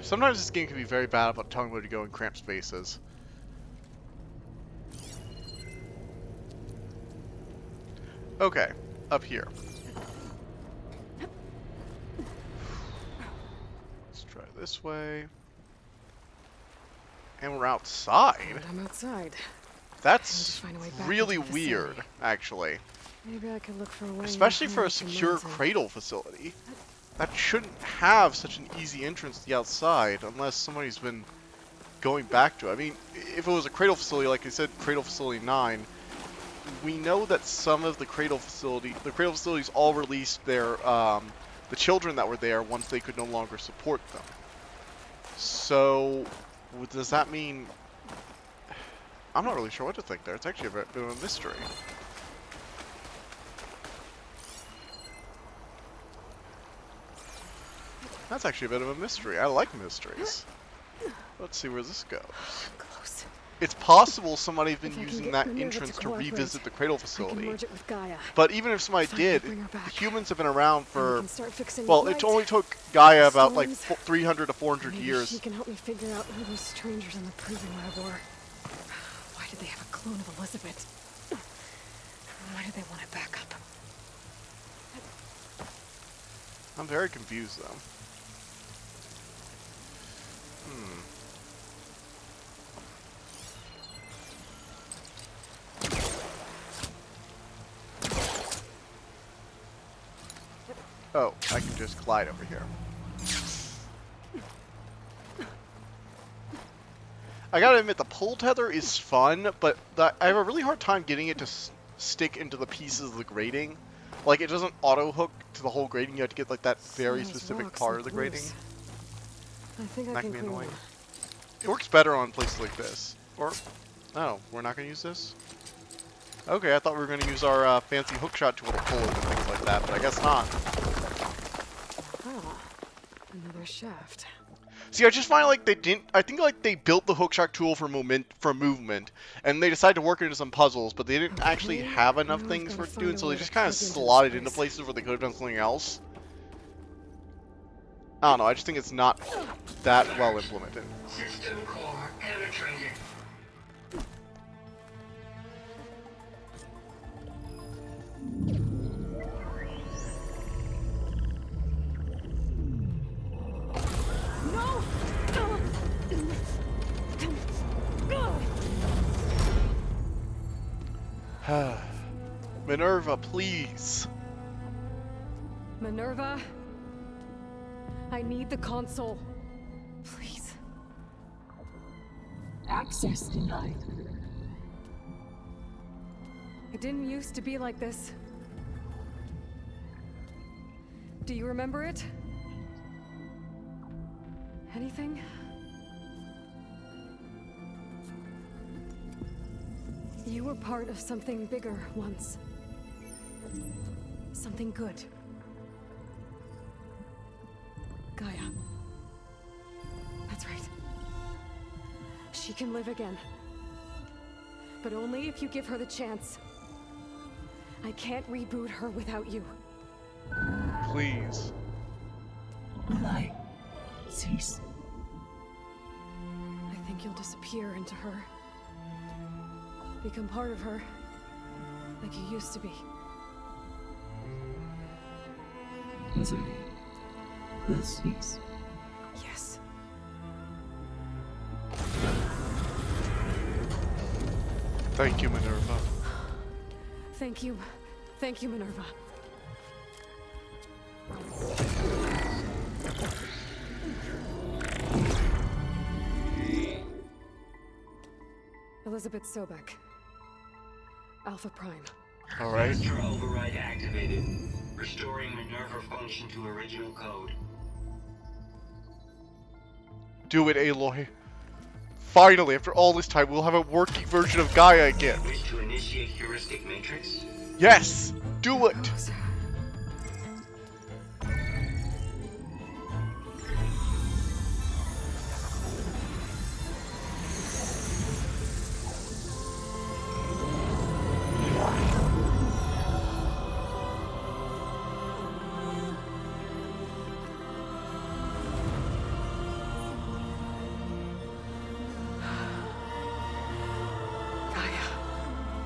Sometimes this game can be very bad about telling where to go in cramped spaces. Okay, up here. Let's try this way. And we're outside. I'm outside. That's really weird, actually. Maybe I could look for a way. Especially for a secure cradle facility. That shouldn't have such an easy entrance to the outside unless somebody's been going back to it. I mean, if it was a cradle facility, like I said, Cradle Facility 9, we know that some of the cradle facilities all released their, the children that were there once they could no longer support them. So, does that mean... I'm not really sure what to think there. It's actually a bit of a mystery. That's actually a bit of a mystery. I like mysteries. Let's see where this goes. Close. It's possible somebody's been If I can using get that Minerva entrance to cooperate, revisit the Cradle I can facility. merge it with Gaia. But even if somebody Finally did, bring her back. humans have been around And we for... can start fixing Well, lights, it only took Gaia about like storms. 300 to 400 Maybe years. she can help me figure out who those strangers in the prison lab were. Why did they have a clone of Elizabeth? Why did they want it back up? I'm very confused though. Oh, I can just glide over here. I gotta admit, the pull tether is fun, but I have a really hard time getting it to stick into the pieces of the grating. Like, it doesn't auto-hook to the whole grating. You have to get, like, that very specific part of the grating. I think I That can can be clean annoying. them. It works better on places like this. Or, no, we're not gonna use this? Okay, I thought we were gonna use our fancy hookshot tool to pull it and things like that, but I guess not. Ah, another shaft. See, I just find like they didn't. I think like they built the hookshot tool for movement, and they decided to work it into some puzzles, but they didn't actually have enough Now I've things gotta for find doing, a so way they to just kind of plug into slotted this into place. places where they could have done something else. I don't know. I just think it's not that well implemented. System core penetrated. Minerva, please. Minerva, I need the console. Please. Access denied. It didn't used to be like this. Do you remember it? Anything? You were part of something bigger once. Something good. Gaia. That's right. She can live again. But only if you give her the chance. I can't reboot her without you. Please. Light. Cease. I think you'll disappear into her. Become part of her. Like you used to be. Misery. Will cease. Yes. Thank you, Minerva. Thank you. Thank you, Minerva. Elizabeth Sobek. Alpha Prime. All right. Master override activated. Restoring Minerva function to original code. Do it, Aloy. Finally, after all this time, we'll have a working version of Gaia again. Wish to initiate heuristic matrix? Yes! Do it! Rose.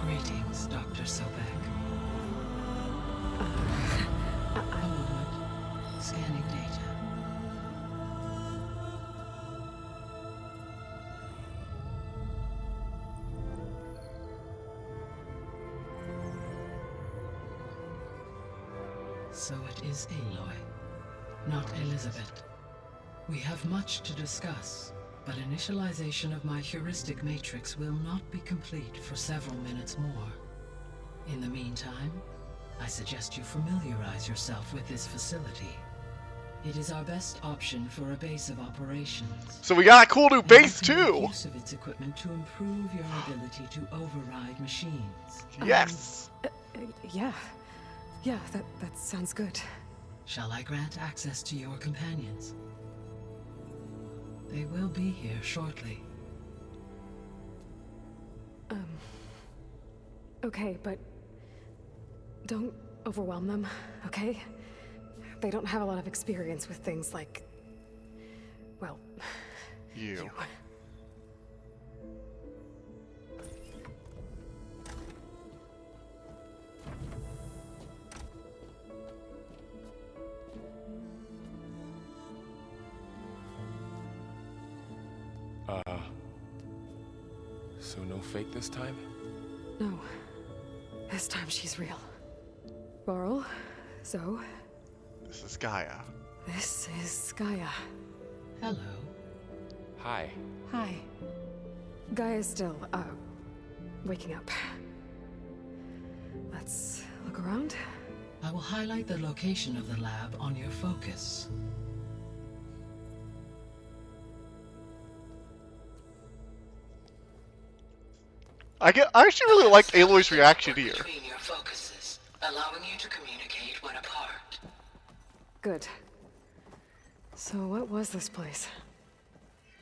Greetings, Dr. Sobek. A moment. Scanning data. So it is Aloy, not Elizabeth. We have much to discuss, but initialization of my heuristic matrix will not be complete for several minutes more. In the meantime, I suggest you familiarize yourself with this facility. It is our best option for a base of operations. So we got a cool new And base you can make too. use of its equipment to improve your ability to override machines. Yes. Yeah. Yeah, that sounds good. Shall I grant access to your companions? They will be here shortly. Okay, but don't overwhelm them, okay? They don't have a lot of experience with things like, well, You. So no fake this time? No. This time she's real. Varl, Zoe, This is Gaia. this is Gaia. Hello. Hi. Hi. Gaia's still, waking up. Let's look around. I will highlight the location of the lab on your focus. I actually really liked Aloy's reaction here. Between your focuses, allowing you to communicate when apart. Good. So what was this place?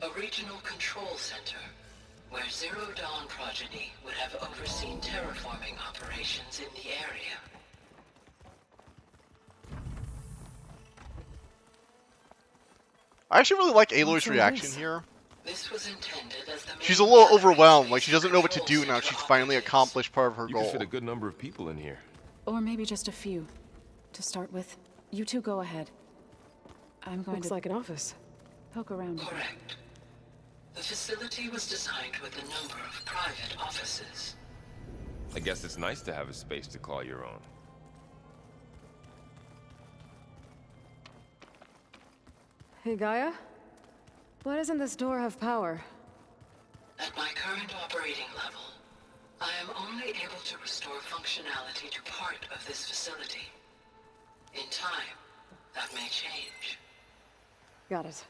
A regional control center, where Zero Dawn progeny would have overseen terraforming operations in the area. I actually really like Aloy's What's all reaction this? here. This was intended as the She's main a little gathering overwhelmed, space like she for doesn't know what to control do now. center She's finally operatives. accomplished part of her You goal. could fit a good number of people in here. Or maybe just a few. To start with, you two go ahead. I'm going Looks to like an office. poke around. Correct. The facility was designed with a number of private offices. I guess it's nice to have a space to call your own. Hey, Gaia? Why doesn't this door have power? At my current operating level, I am only able to restore functionality to part of this facility. In time, that may change. Got it.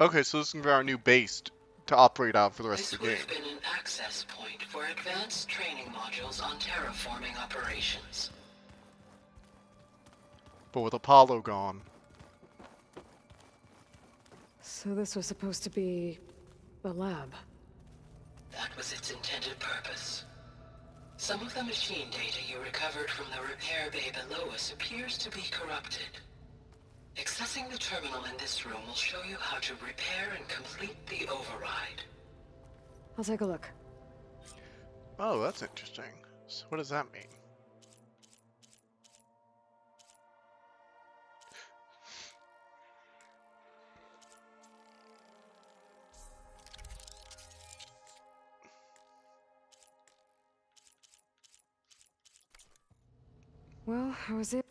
Okay, so this is gonna be our new base to operate out for the rest This of the would game. have been an access point for advanced training modules on terraforming operations. But with Apollo gone. So this was supposed to be a lab. That was its intended purpose. Some of the machine data you recovered from the repair bay below us appears to be corrupted. Accessing the terminal in this room will show you how to repair and complete the override. I'll take a look. Oh, that's interesting. So what does that mean? Well, I was able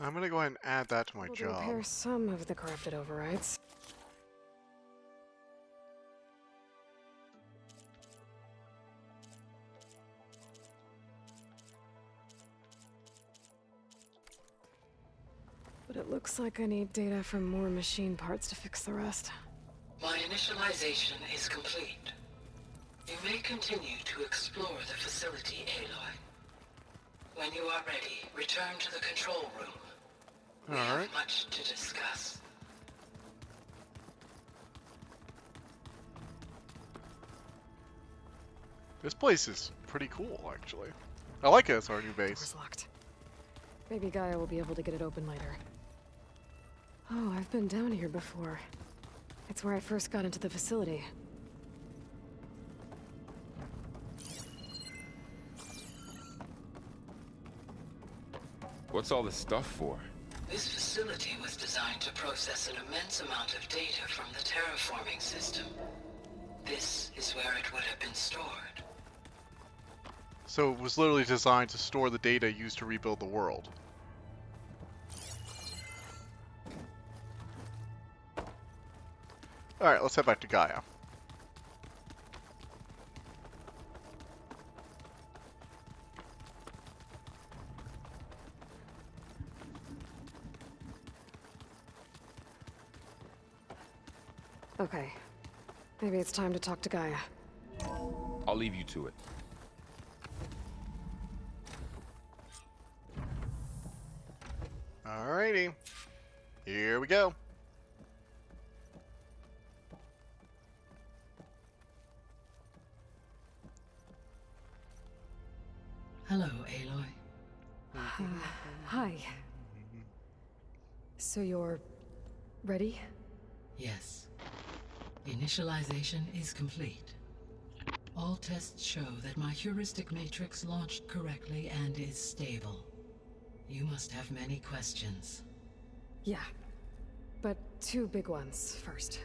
I'm gonna go ahead and add that to my to job. repair some of the corrupted overrides. But it looks like I need data from more machine parts to fix the rest. My initialization is complete. You may continue to explore the facility, Aloy. When you are ready, return to the control room. We Alright. have much to discuss. This place is pretty cool, actually. I like it as our new Door's base. locked. Maybe Gaia will be able to get it open later. Oh, I've been down here before. It's where I first got into the facility. What's all this stuff for? This facility was designed to process an immense amount of data from the terraforming system. This is where it would have been stored. So it was literally designed to store the data used to rebuild the world. Alright, let's head back to Gaia. Okay. Maybe it's time to talk to Gaia. I'll leave you to it. Alrighty. Here we go. Hello, Aloy. Hi. So you're ready? Yes. Initialization is complete. All tests show that my heuristic matrix launched correctly and is stable. You must have many questions. Yeah. But two big ones first.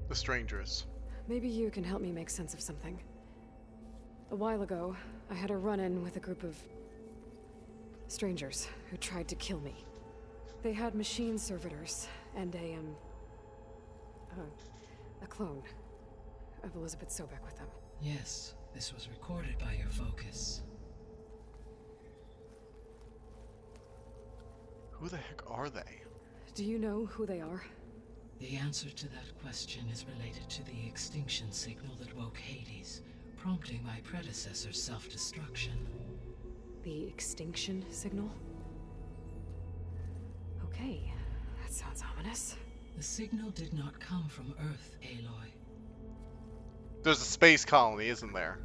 The strangers. Maybe you can help me make sense of something. A while ago, I had a run-in with a group of strangers who tried to kill me. They had machine servitors and a clone of Elizabeth Sobek with them. Yes, this was recorded by your focus. Who the heck are they? Do you know who they are? The answer to that question is related to the extinction signal that woke Hades, prompting my predecessor's self-destruction. The extinction signal? Okay, that sounds ominous. The signal did not come from Earth, Aloy. There's a space colony, isn't there?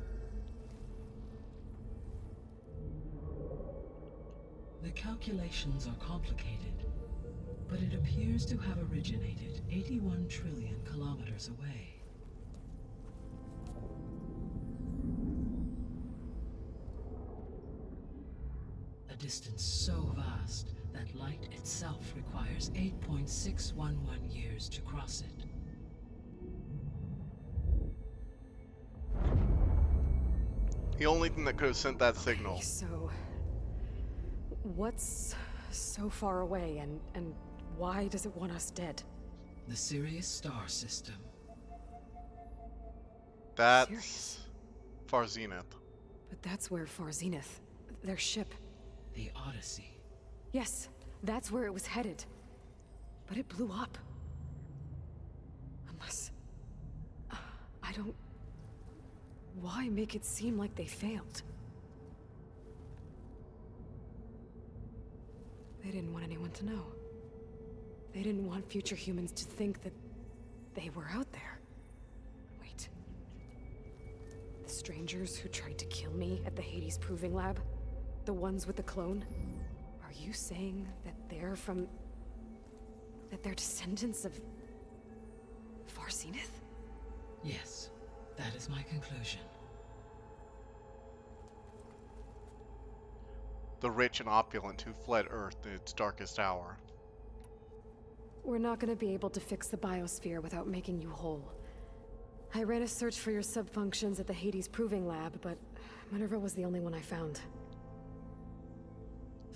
The calculations are complicated, but it appears to have originated 81 trillion kilometers away. A distance so vast that light itself requires 8.611 years to cross it. The only thing that could have sent that signal. So, what's so far away, and why does it want us dead? The Sirius star system. That's Sirius? Far Zenith. But that's where Far Zenith, their ship. The Odyssey. Yes, that's where it was headed. But it blew up. Unless... I don't... Why make it seem like they failed? They didn't want anyone to know. They didn't want future humans to think that they were out there. Wait. The strangers who tried to kill me at the Hades Proving Lab? The ones with the clone? Are you saying that they're from... that they're descendants of... Far Zenith? Yes, that is my conclusion. The rich and opulent who fled Earth in its darkest hour. We're not gonna be able to fix the biosphere without making you whole. I ran a search for your subfunctions at the Hades Proving Lab, but Minerva was the only one I found.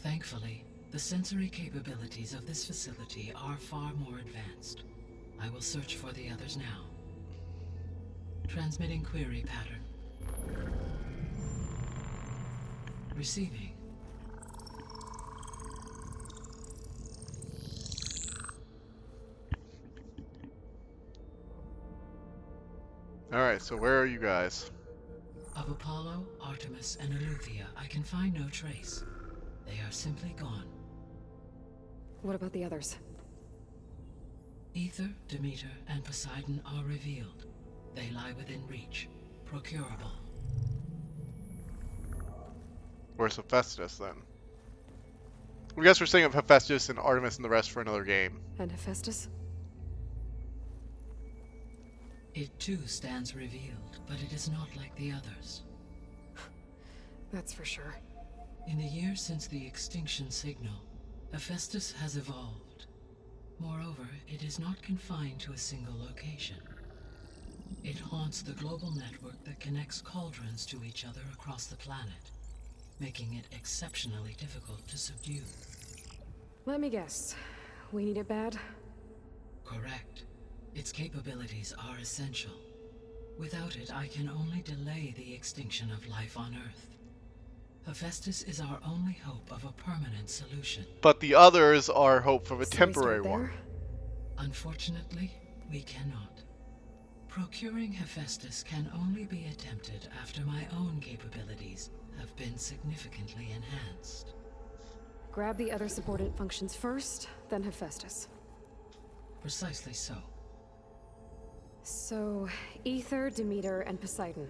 Thankfully, the sensory capabilities of this facility are far more advanced. I will search for the others now. Transmitting query pattern. Receiving. Alright, so where are you guys? Of Apollo, Artemis, and Eleuthia, I can find no trace. They are simply gone. What about the others? Aether, Demeter, and Poseidon are revealed. They lie within reach. Procurable. Where's Hephaestus then? I guess we're saying of Hephaestus and Artemis and the rest for another game. And Hephaestus? It too stands revealed, but it is not like the others. That's for sure. In the years since the extinction signal, Hephaestus has evolved. Moreover, it is not confined to a single location. It haunts the global network that connects cauldrons to each other across the planet, making it exceptionally difficult to subdue. Let me guess. We need it bad? Correct. Its capabilities are essential. Without it, I can only delay the extinction of life on Earth. Hephaestus is our only hope of a permanent solution. But the others are hope of a So we temporary start one. there? Unfortunately, we cannot. Procuring Hephaestus can only be attempted after my own capabilities have been significantly enhanced. Grab the other subordinate functions first, then Hephaestus. Precisely so. So, Ether, Demeter, and Poseidon.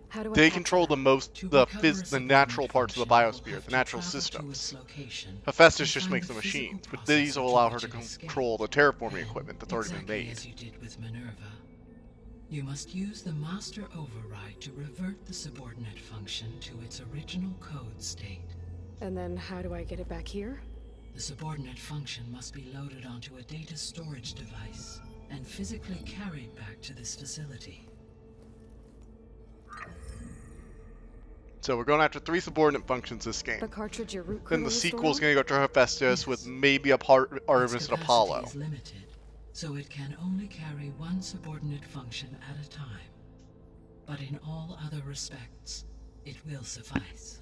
How do I They capture control the them? most, the natural parts of the biosphere, the natural systems. Hephaestus just makes the machines, but these will allow her to control the terraforming equipment that's already been made. As you did with Minerva, you must use the master override to revert the subordinate function to its original code state. And then how do I get it back here? The subordinate function must be loaded onto a data storage device and physically carried back to this facility. So we're going after 3 subordinate functions this game. The cartridge your root Then kernel the is sequel's stored going to go to Hephaestus with maybe a part Artemis and Apollo. Its capacity is limited, so it can only carry one subordinate function at a time. But in all other respects, it will suffice.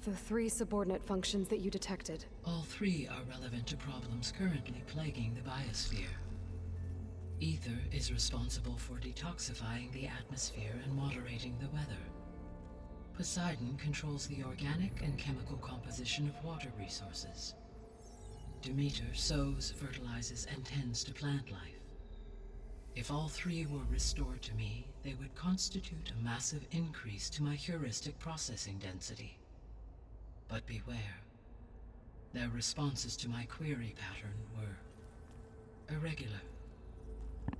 The 3 subordinate functions that you detected. All 3 are relevant to problems currently plaguing the biosphere. Ether is responsible for detoxifying the atmosphere and moderating the weather. Poseidon controls the organic and chemical composition of water resources. Demeter sows, fertilizes, and tends to plant life. If all 3 were restored to me, they would constitute a massive increase to my heuristic processing density. But beware. Their responses to my query pattern were irregular.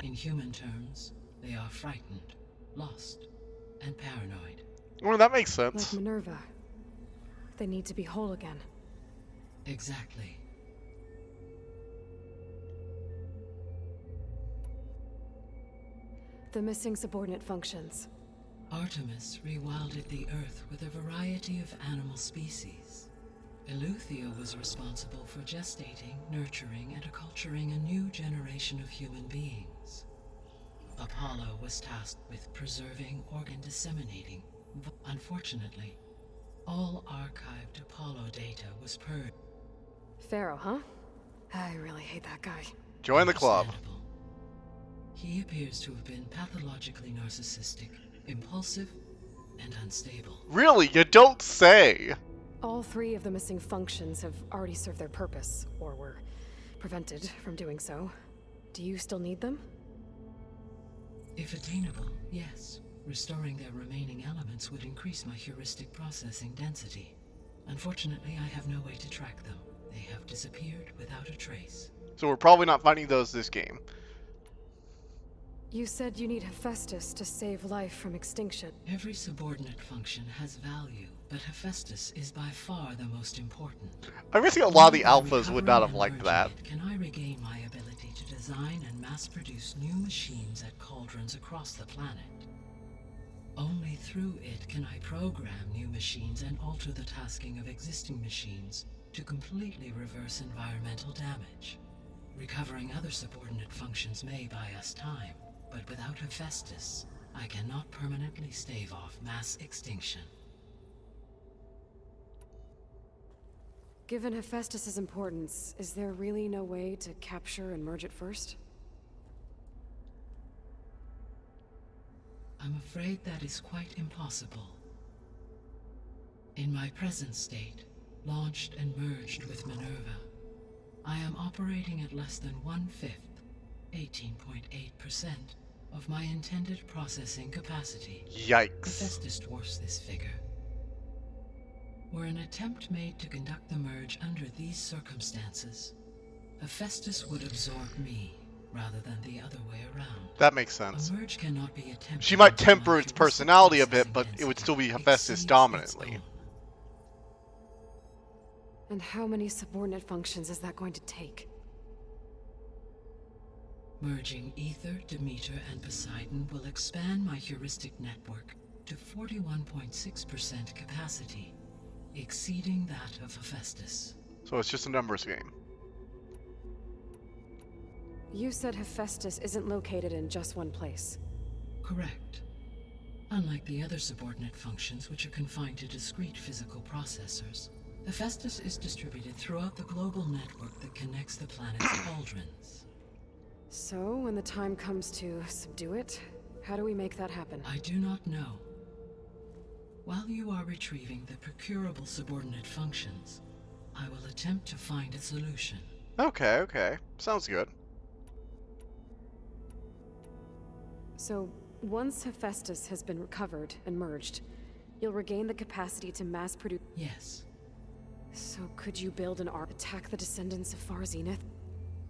In human terms, they are frightened, lost, and paranoid. Well, that makes sense. Like Minerva. They need to be whole again. Exactly. The missing subordinate functions. Artemis rewilded the Earth with a variety of animal species. Eleuthia was responsible for gestating, nurturing, and acculturating a new generation of human beings. Apollo was tasked with preserving, organ disseminating. Unfortunately, all archived Apollo data was purged. Pharaoh, huh? I really hate that guy. Join the club. He appears to have been pathologically narcissistic, impulsive, and unstable. Really? You don't say! All 3 of the missing functions have already served their purpose, or were prevented from doing so. Do you still need them? If attainable, yes. Restoring their remaining elements would increase my heuristic processing density. Unfortunately, I have no way to track them. They have disappeared without a trace. So we're probably not finding those this game. You said you need Hephaestus to save life from extinction. Every subordinate function has value, but Hephaestus is by far the most important. I really think a lot of the alphas would not have liked that. Can I regain my ability to design and mass-produce new machines at cauldrons across the planet? Only through it can I program new machines and alter the tasking of existing machines to completely reverse environmental damage. Recovering other subordinate functions may buy us time, but without Hephaestus, I cannot permanently stave off mass extinction. Given Hephaestus's importance, is there really no way to capture and merge it first? I'm afraid that is quite impossible. In my present state, launched and merged with Minerva, I am operating at less than 1/5, 18.8%, of my intended processing capacity. Yikes. Hephaestus dwarfs this figure. Were an attempt made to conduct the merge under these circumstances, Hephaestus would absorb me, rather than the other way around. That makes sense. A merge cannot be attempted. She might temper its personality a bit, but it would still be Hephaestus dominantly. And how many subordinate functions is that going to take? Merging Ether, Demeter, and Poseidon will expand my heuristic network to 41.6% capacity, exceeding that of Hephaestus. So it's just a numbers game. You said Hephaestus isn't located in just one place. Correct. Unlike the other subordinate functions, which are confined to discrete physical processors, Hephaestus is distributed throughout the global network that connects the planet's cauldrons. So, when the time comes to subdue it, how do we make that happen? I do not know. While you are retrieving the procurable subordinate functions, I will attempt to find a solution. Okay, okay. Sounds good. So, once Hephaestus has been recovered and merged, you'll regain the capacity to mass produce. Yes. So, could you build an army attack the descendants of Far Zenith?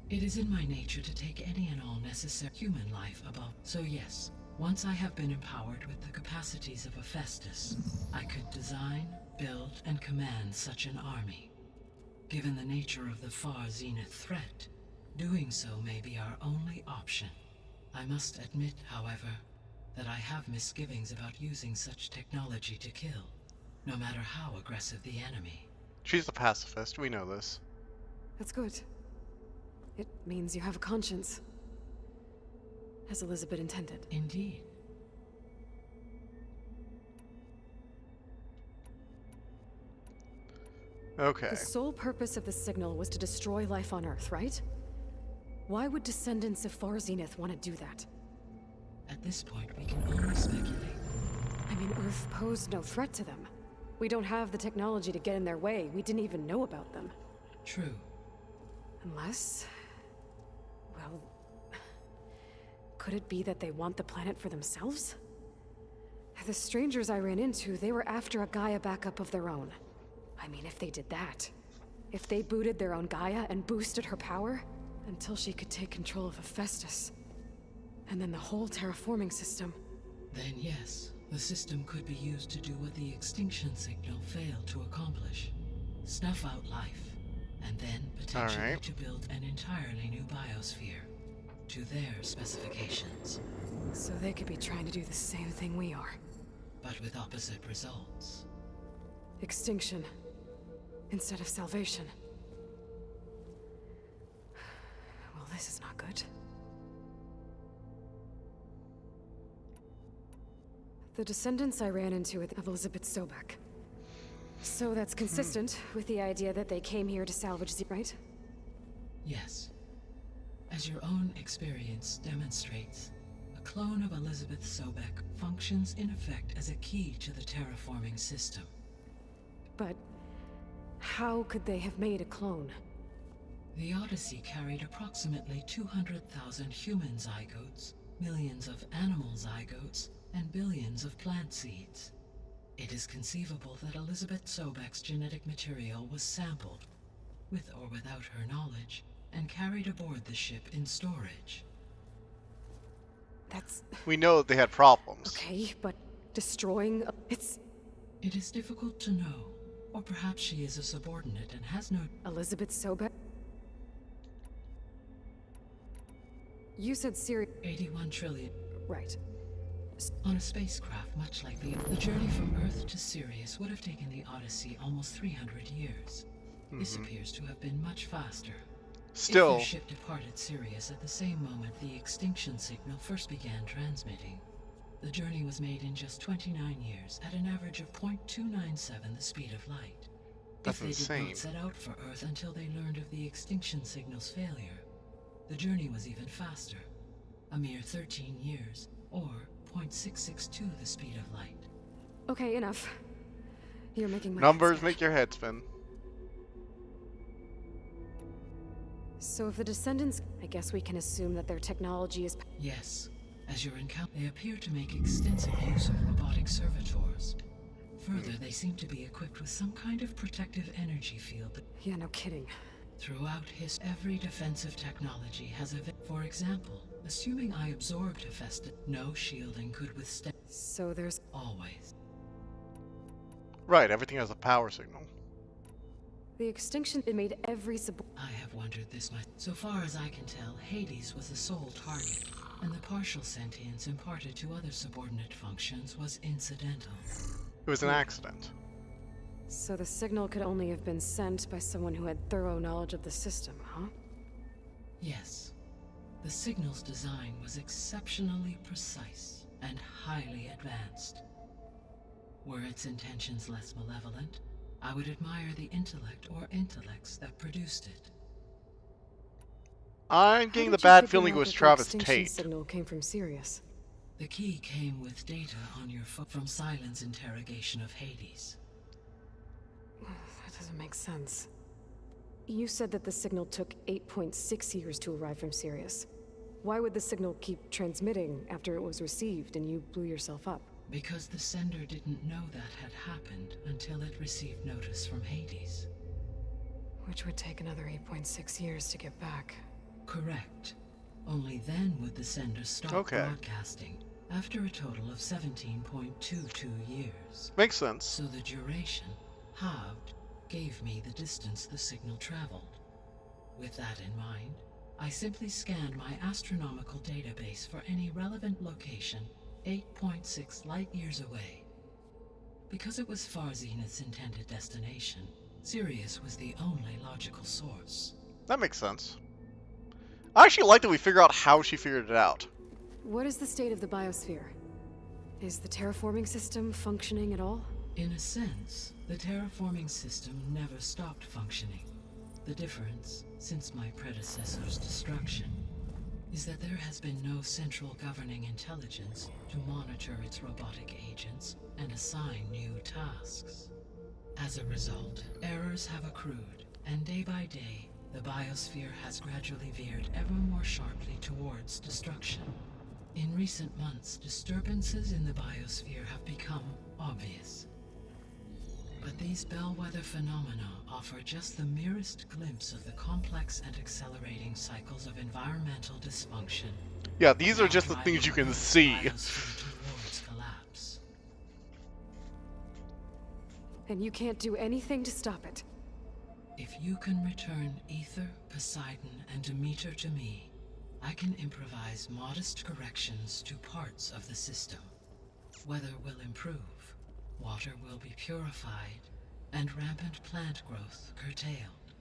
It is in my nature to take any and all necessary human life above. So yes, once I have been empowered with the capacities of Hephaestus, I could design, build, and command such an army. Given the nature of the Far Zenith threat, doing so may be our only option. I must admit, however, that I have misgivings about using such technology to kill, no matter how aggressive the enemy. She's a pacifist, we know this. That's good. It means you have a conscience. As Elizabeth intended. Indeed. Okay. The sole purpose of the signal was to destroy life on Earth, right? Why would descendants of Far Zenith want to do that? At this point, we can only speculate. I mean, Earth posed no threat to them. We don't have the technology to get in their way. We didn't even know about them. True. Unless... well... could it be that they want the planet for themselves? The strangers I ran into, they were after a Gaia backup of their own. I mean, if they did that... if they booted their own Gaia and boosted her power... until she could take control of Hephaestus. And then the whole terraforming system. Then yes, the system could be used to do what the extinction signal failed to accomplish. Snuff out life, and then potentially to build an entirely new biosphere, to their specifications. So they could be trying to do the same thing we are. But with opposite results. Extinction, instead of salvation. Well, this is not good. The descendants I ran into of Elizabeth Sobek. So that's consistent with the idea that they came here to salvage Z, right? Yes. As your own experience demonstrates, a clone of Elizabeth Sobek functions in effect as a key to the terraforming system. But how could they have made a clone? The Odyssey carried approximately 200,000 human zygotes, millions of animal zygotes, and billions of plant seeds. It is conceivable that Elizabeth Sobek's genetic material was sampled, with or without her knowledge, and carried aboard the ship in storage. That's... We know that they had problems. Okay, but destroying... it's... It is difficult to know. Or perhaps she is a subordinate and has no... Elizabeth Sobek? You said Sirius... 81 trillion. Right. On a spacecraft much like the journey from Earth to Sirius would have taken the Odyssey almost 300 years. This appears to have been much faster. Still... If their ship departed Sirius at the same moment the extinction signal first began transmitting, the journey was made in just 29 years at an average of 0.297 the speed of light. That's if they insane. did not set out for Earth until they learned of the extinction signal's failure, the journey was even faster, a mere 13 years, or 0.662 the speed of light. Okay, enough. You're making my Numbers make your head spin. So if the descendants... I guess we can assume that their technology is... Yes. As your encounter, they appear to make extensive use of robotic servitors. Further, they seem to be equipped with some kind of protective energy field that... Yeah, no kidding. Throughout every defensive technology has a... For example, assuming I absorbed Hephaestus, no shielding could withstand... So there's... Always. Right, everything has a power signal. The extinction, it made every I have wondered this much. So far as I can tell, Hades was the sole target, and the partial sentience imparted to other subordinate functions was incidental. It was an accident. So the signal could only have been sent by someone who had thorough knowledge of the system, huh? Yes. The signal's design was exceptionally precise and highly advanced. Were its intentions less malevolent, I would admire the intellect or intellects that produced it. I'm How getting did the you bad figure feeling it out was that the Travis extinction Tate. signal came from Sirius? The key came with data on your phone from Silent's interrogation of Hades. That doesn't make sense. You said that the signal took 8.6 years to arrive from Sirius. Why would the signal keep transmitting after it was received and you blew yourself up? Because the sender didn't know that had happened until it received notice from Hades. Which would take another 8.6 years to get back. Correct. Only then would the sender stop broadcasting, after a total of 17.22 years. Makes sense. So the duration, halved, gave me the distance the signal traveled. With that in mind, I simply scanned my astronomical database for any relevant location 8.6 light-years away. Because it was Far Zenith's intended destination, Sirius was the only logical source. That makes sense. I actually like that we figure out how she figured it out. What is the state of the biosphere? Is the terraforming system functioning at all? In a sense, the terraforming system never stopped functioning. The difference, since my predecessor's destruction, is that there has been no central governing intelligence to monitor its robotic agents and assign new tasks. As a result, errors have accrued, and day by day, the biosphere has gradually veered ever more sharply towards destruction. In recent months, disturbances in the biosphere have become obvious. But these bellwether phenomena offer just the merest glimpse of the complex and accelerating cycles of environmental dysfunction. Yeah, these are just the things you can see. Towards collapse. And you can't do anything to stop it? If you can return Aether, Poseidon, and Demeter to me, I can improvise modest corrections to parts of the system. Weather will improve, water will be purified, and rampant plant growth curtailed.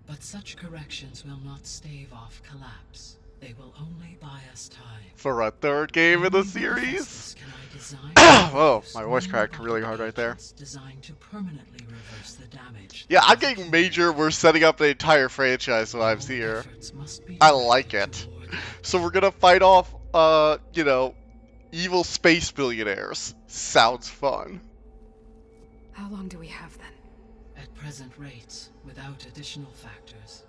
But such corrections will not stave off collapse. They will only buy us time. For a third game in the series? Can I design Oh, my voice cracked really hard right there. designed to permanently reverse the damage. Yeah, I'm getting major. We're setting up the entire franchise vibes here. I like it. So we're gonna fight off, you know, evil space billionaires. Sounds fun. How long do we have then? At present rates, without additional factors,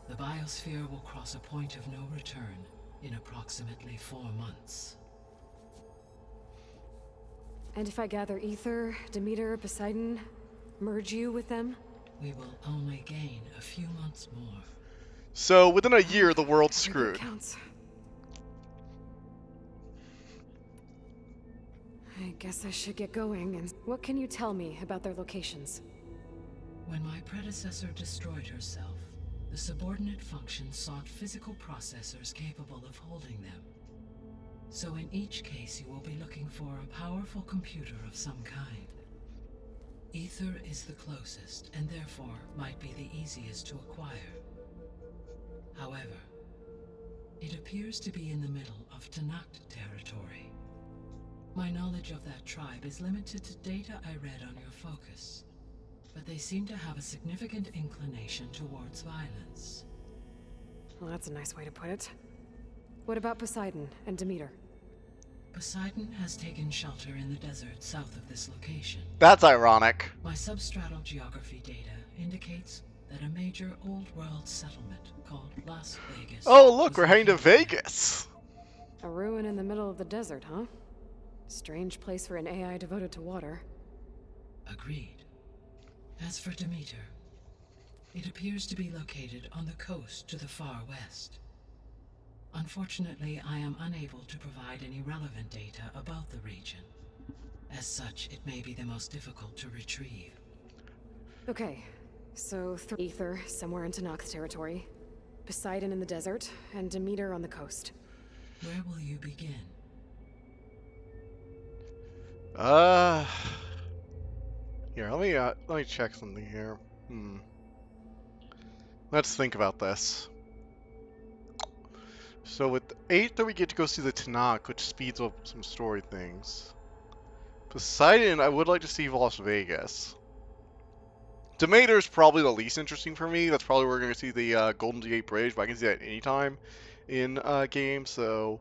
the biosphere will cross a point of no return in approximately 4 months. And if I gather Aether, Demeter, Poseidon, merge you with them? We will only gain a few months more. So within a year, the world's screwed. Counts. I guess I should get going. And what can you tell me about their locations? When my predecessor destroyed herself, the subordinate functions sought physical processors capable of holding them. So in each case, you will be looking for a powerful computer of some kind. Aether is the closest, and therefore might be the easiest to acquire. However, it appears to be in the middle of Tenakth territory. My knowledge of that tribe is limited to data I read on your focus, but they seem to have a significant inclination towards violence. Well, that's a nice way to put it. What about Poseidon and Demeter? Poseidon has taken shelter in the desert south of this location. That's ironic. My substratal geography data indicates that a major old-world settlement called Las Vegas... Oh, look, we're heading to Vegas! A ruin in the middle of the desert, huh? Strange place for an AI devoted to water. Agreed. As for Demeter, it appears to be located on the coast to the far west. Unfortunately, I am unable to provide any relevant data about the region. As such, it may be the most difficult to retrieve. Okay, so Aether somewhere in Tenakth territory, Poseidon in the desert, and Demeter on the coast. Where will you begin? Here, let me check something here. Let's think about this. So with Aether, we get to go see the Tenakth, which speeds up some story things. Poseidon, I would like to see Las Vegas. Demeter's probably the least interesting for me. That's probably where we're going to see the Golden Gate Bridge, but I can see that anytime in game, so,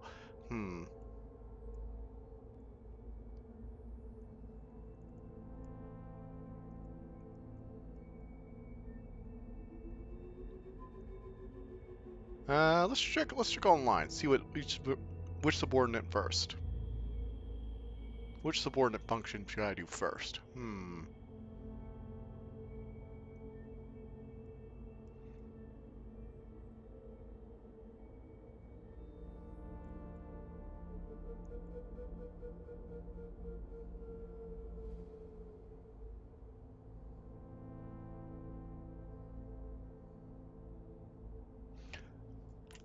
let's check online, see what which subordinate first. Which subordinate function should I do first?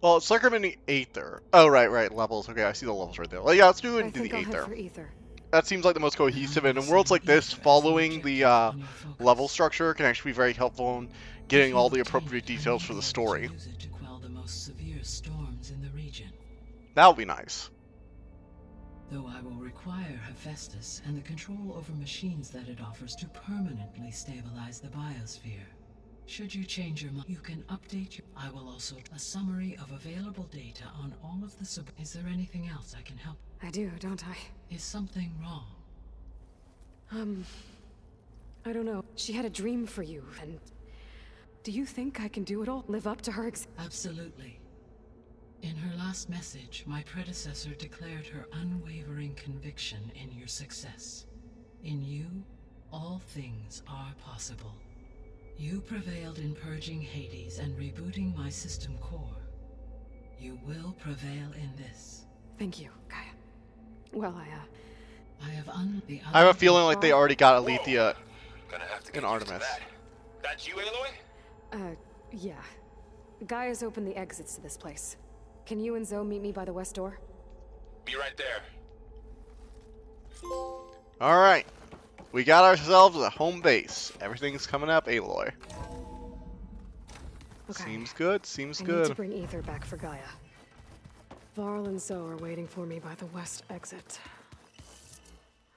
Well, circumventing Aether. Oh, right, levels. Okay, I see the levels right there. Well, yeah, let's do it into the Aether. That seems like the most cohesive, and in worlds like this, following the level structure can actually be very helpful in getting all the appropriate details for the story. To quell the most severe storms in the region. That would be nice. Though I will require Hephaestus and the control over machines that it offers to permanently stabilize the biosphere. Should you change your mind, you can update your... I will also... A summary of available data on all of the sub... Is there anything else I can help? I do, don't I? Is something wrong? I don't know. She had a dream for you, and... Do you think I can do it all? Live up to her Absolutely. In her last message, my predecessor declared her unwavering conviction in your success. In you, all things are possible. You prevailed in purging Hades and rebooting my system core. You will prevail in this. Thank you, Gaia. Well, I have I have a feeling like they already got Alethea Gonna have to get and Artemis. That's you, Aloy? Yeah. Gaia's opened the exits to this place. Can you and Zoe meet me by the west door? Be right there. Alright. We got ourselves a home base. Everything's coming up, Aloy. Okay. Seems good, seems I good. need to bring Aether back for Gaia. Varl and Zoe are waiting for me by the west exit.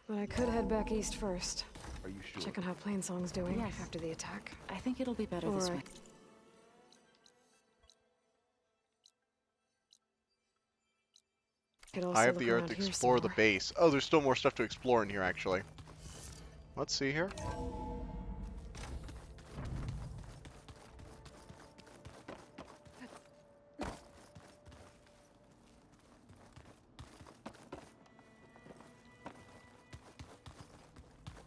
But I could head back east first. Are you sure? Check on how Plainsong's doing Yes. after the attack. I think it'll be better this way. I have the Earth to explore the base. Oh, there's still more stuff to explore in here, actually. Let's see here.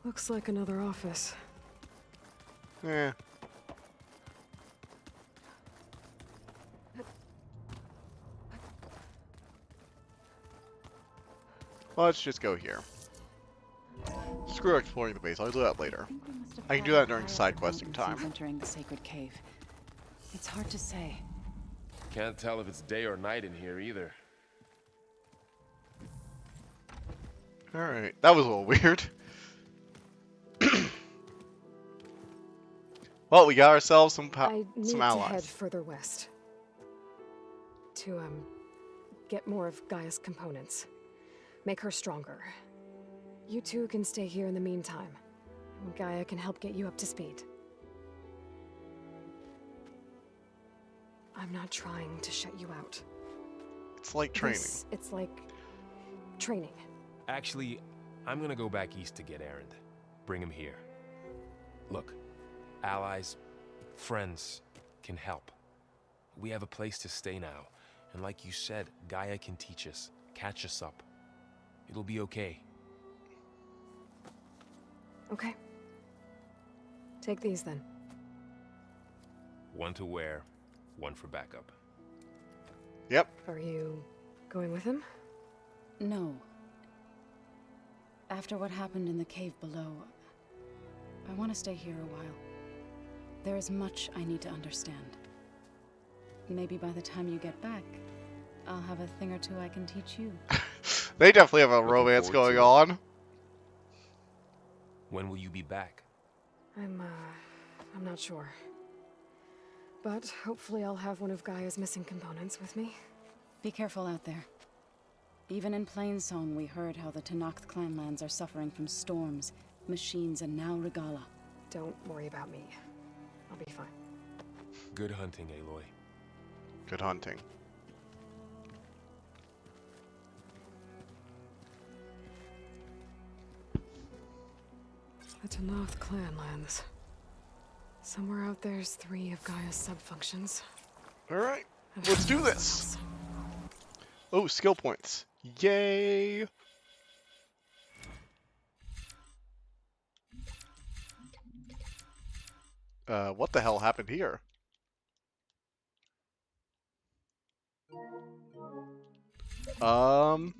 Looks like another office. Yeah. Let's just go here. Screw exploring the base. I'll do that later. I can do that during side questing time. Entering the sacred cave. It's hard to say. Can't tell if it's day or night in here either. Alright, that was a little weird. Well, we got ourselves some I need to allies. head further west. To, get more of Gaia's components. Make her stronger. You two can stay here in the meantime. Gaia can help get you up to speed. I'm not trying to shut you out. It's like training. It's like training. Actually, I'm gonna go back east to get Erend. Bring him here. Look, allies, friends can help. We have a place to stay now, and like you said, Gaia can teach us, catch us up. It'll be okay. Okay. Take these then. One to wear, one for backup. Yep. Are you going with him? No. After what happened in the cave below, I want to stay here a while. There is much I need to understand. Maybe by the time you get back, I'll have a thing or two I can teach you. They definitely have a romance going on. When will you be back? I'm not sure. But hopefully I'll have one of Gaia's missing components with me. Be careful out there. Even in Plainsong, we heard how the Tenakth clanlands are suffering from storms, machines, and now Regalla. Don't worry about me. I'll be fine. Good hunting, Aloy. Good hunting. The Tennoth clan lands. Somewhere out there's 3 of Gaia's sub-functions. Alright, let's do this! Oh, skill points. Yay! What the hell happened here? I'm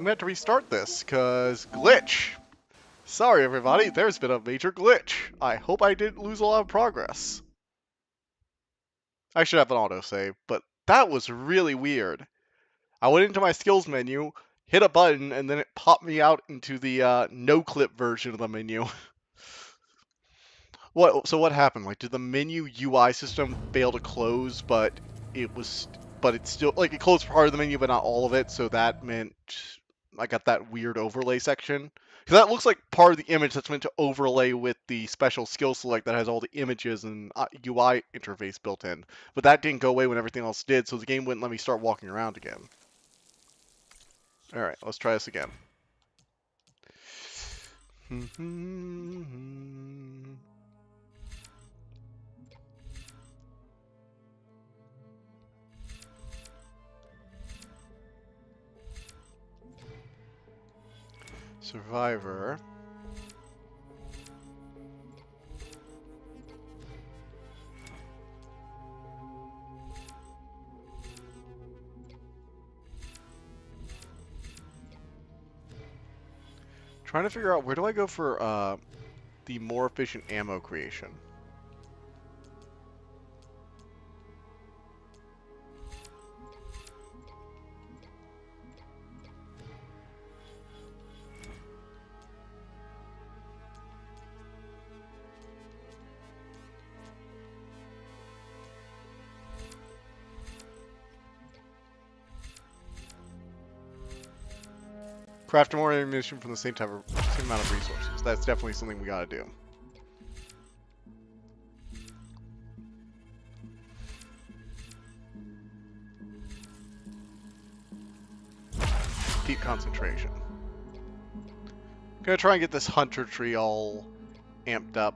gonna have to restart this, cause glitch! Sorry everybody, there's been a major glitch. I hope I didn't lose a lot of progress. I should have an autosave, but that was really weird. I went into my skills menu, hit a button, and then it popped me out into the no-clip version of the menu. So what happened? Like, did the menu UI system fail to close, but it's still, like, it closed part of the menu, but not all of it, so that meant I got that weird overlay section. Because that looks like part of the image that's meant to overlay with the special skill select that has all the images and UI interface built in. But that didn't go away when everything else did, so the game wouldn't let me start walking around again. Alright, let's try this again. Survivor. Trying to figure out where do I go for the more efficient ammo creation. Craft more ammunition from the same amount of resources. That's definitely something we gotta do. Keep concentration. Gonna try and get this hunter tree all amped up.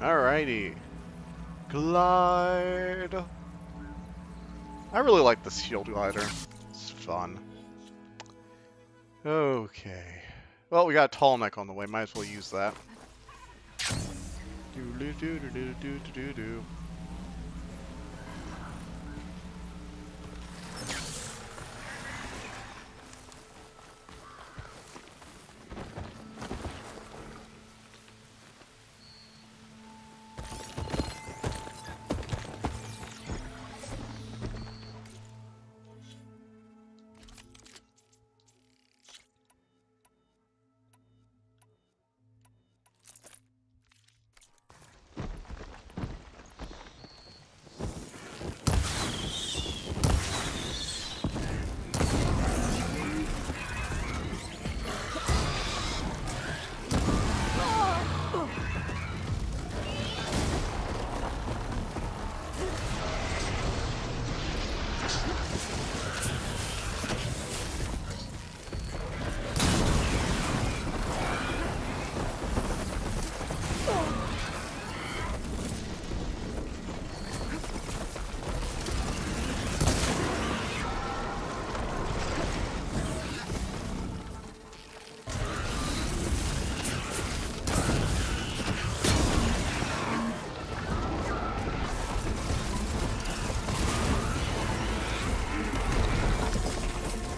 Alrighty. Glide. I really like the shield glider. It's fun. Okay. Well, we got a tall neck on the way. Might as well use that. Do.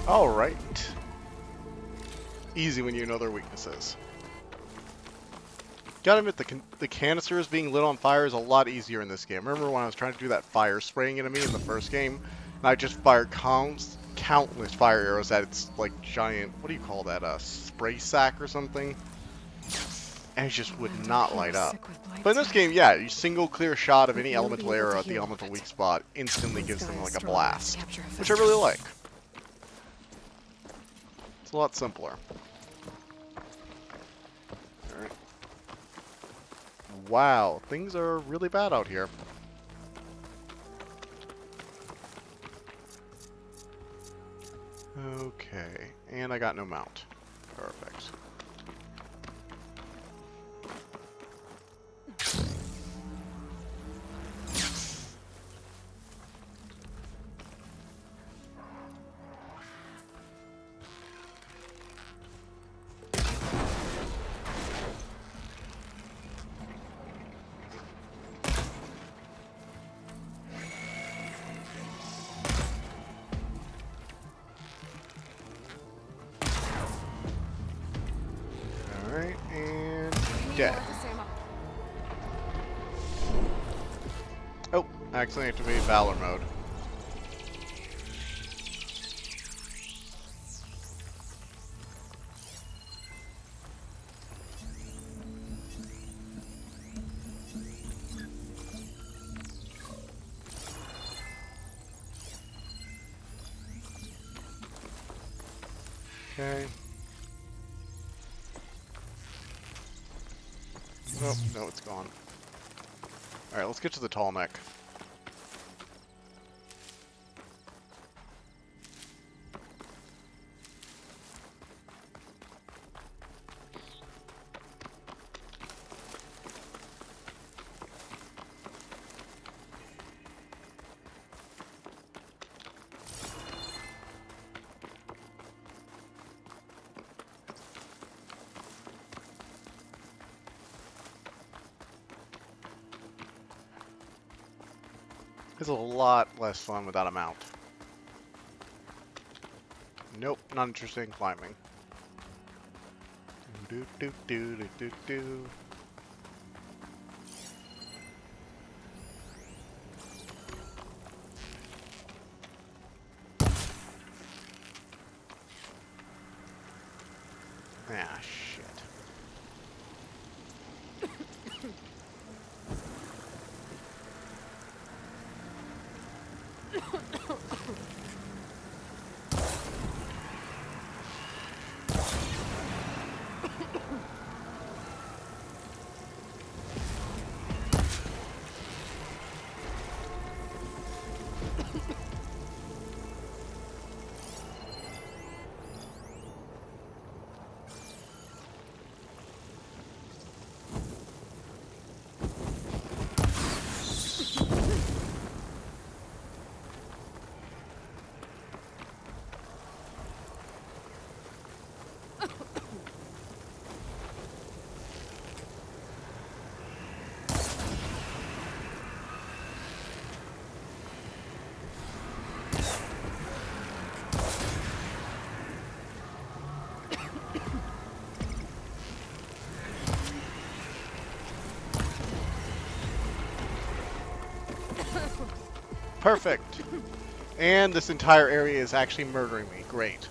Alright. Easy when you know their weaknesses. Gotta admit, the canisters being lit on fire is a lot easier in this game. Remember when I was trying to do that fire spraying into me in the first game, and I just fired countless fire arrows at its like giant, what do you call that, spray sack or something? And it just would not light up. But in this game, yeah, you single clear shot of any elemental arrow at the elemental weak spot instantly gives them like a blast, which I really like. It's a lot simpler. Alright. Wow, things are really bad out here. Okay, and I got no mount. Perfect. Alright, and dead. Oh, I accidentally activated Valor mode. Okay. Oh, no, it's gone. Alright, let's get to the tall neck. It's a lot less fun without a mount. Nope, not interested in climbing. Do do do do do do. Ah, shit. Perfect. And this entire area is actually murdering me. Great.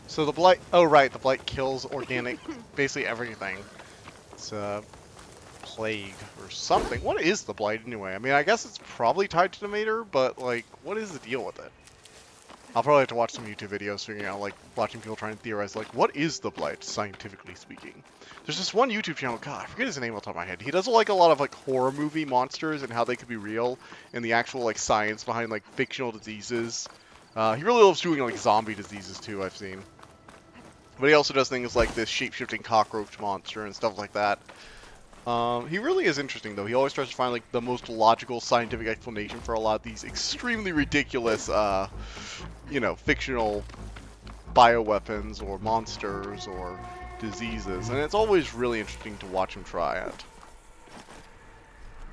So the blight... Oh, right. The blight kills organic... basically everything. It's a plague or something. What is the blight anyway? I mean, I guess it's probably tied to the Mater, but, like, what is the deal with it? I'll probably have to watch some YouTube videos figuring out, like, watching people trying to theorize, like, what is the blight, scientifically speaking? There's this one YouTube channel, God, I forget his name off the top of my head. He does, like, a lot of, like, horror movie monsters and how they could be real, and the actual, like, science behind, like, fictional diseases. He really loves doing, like, zombie diseases, too, I've seen. But he also does things like this shape-shifting cockroach monster and stuff like that. He really is interesting, though. He always tries to find, like, the most logical scientific explanation for a lot of these extremely ridiculous, you know, fictional bioweapons or monsters or diseases. And it's always really interesting to watch him try it.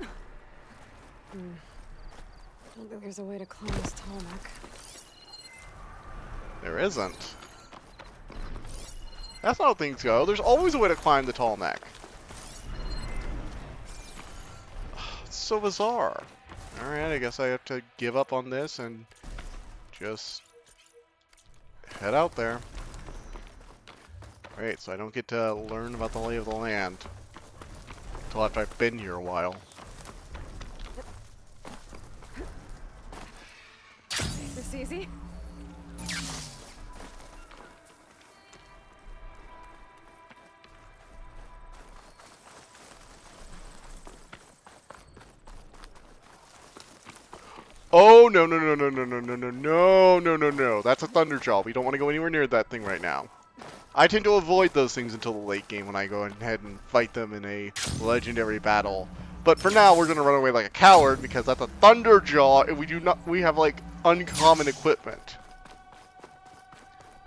I don't think there's a way to climb this tall neck. There isn't. That's not how things go. There's always a way to climb the tall neck. It's so bizarre. Alright, I guess I have to give up on this and just head out there. Great, so I don't get to learn about the lay of the land until after I've been here a while. Is this easy? Oh, no, no, no, no, no, no, no, no, no, no, no, no. That's a Thunderjaw. We don't want to go anywhere near that thing right now. I tend to avoid those things until the late game when I go ahead and fight them in a legendary battle. But for now, we're going to run away like a coward because that's a Thunderjaw and we have like uncommon equipment.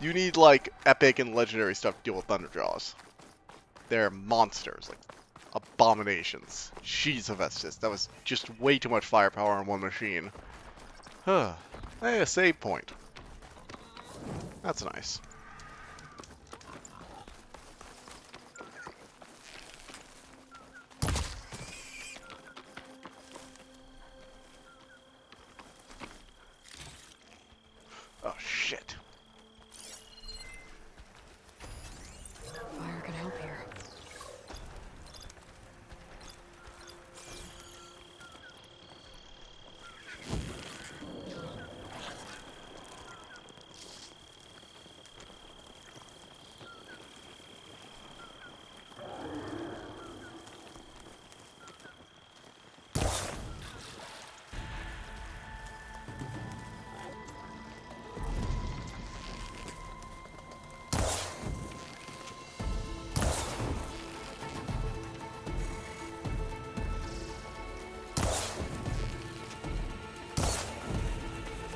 You need like epic and legendary stuff to deal with Thunderjaws. They're monsters, like abominations. Jeez of Estus, that was just way too much firepower on one machine. Huh. Hey, a save point. That's nice. Oh, shit. Fire can help here.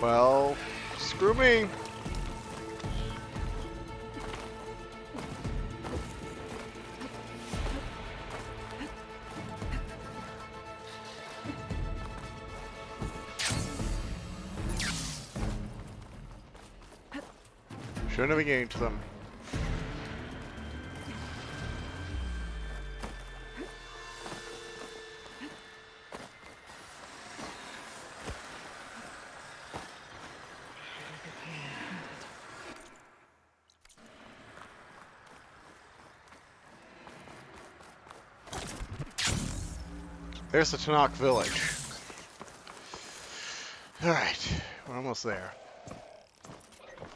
Well, screw me. Shouldn't have engaged them. There's the Tanakh village. Alright, we're almost there.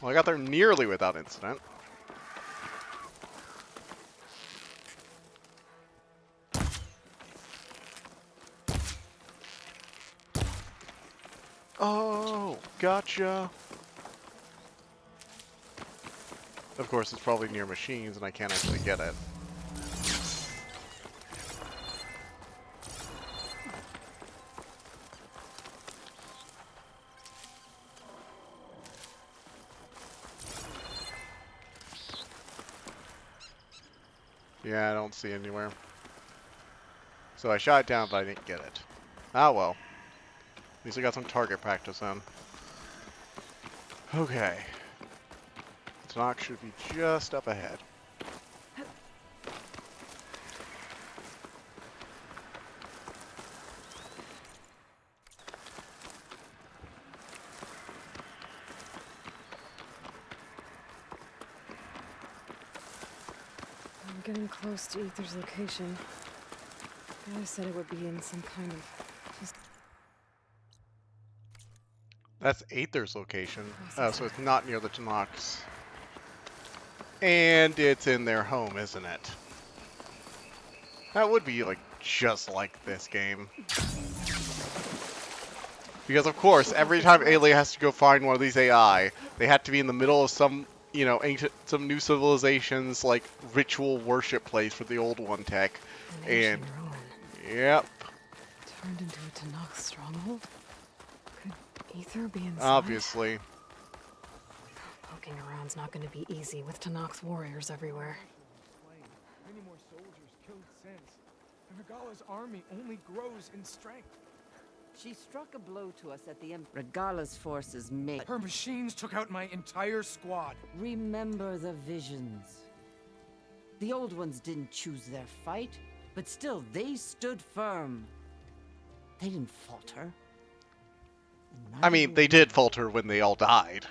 Well, I got there nearly without incident. Oh, gotcha. Of course, it's probably near machines and I can't actually get it. Yeah, I don't see it anywhere. So I shot it down, but I didn't get it. Ah well. At least I got some target practice in. Okay. Tanakh should be just up ahead. I'm getting close to Aether's location. I said it would be in some kind of... That's Aether's location. Oh, so it's not near the Tanakhs. And it's in their home, isn't it? That would be, like, just like this game. Because, of course, every time Ayla has to go find one of these AI, they have to be in the middle of some, you know, ancient, some new civilization's, like, ritual worship place for the old one tech. And, yep. Turned into a Tanakh stronghold? Could Aether be inside? Obviously. Poking around's not going to be easy with Tanakh's warriors everywhere. Many more soldiers killed since, and Regala's army only grows in strength. She struck a blow to us at the Regala's forces made. Her machines took out my entire squad. Remember the visions. The old ones didn't choose their fight, but still they stood firm. They didn't falter. I mean, they did falter when they all died.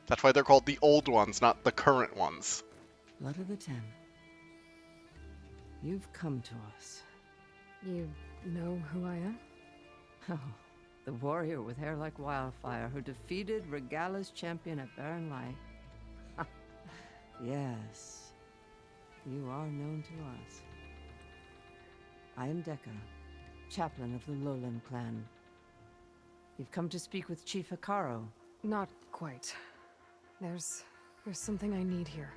That's why they're called the old ones, not the current ones. Blood of the Ten. You've come to us. You know who I am? Oh, the warrior with hair like wildfire who defeated Regala's champion at Barren Light. Yes, you are known to us. I am Dekka, chaplain of the Lowland clan. You've come to speak with Chief Hekarro. Not quite. There's something I need here.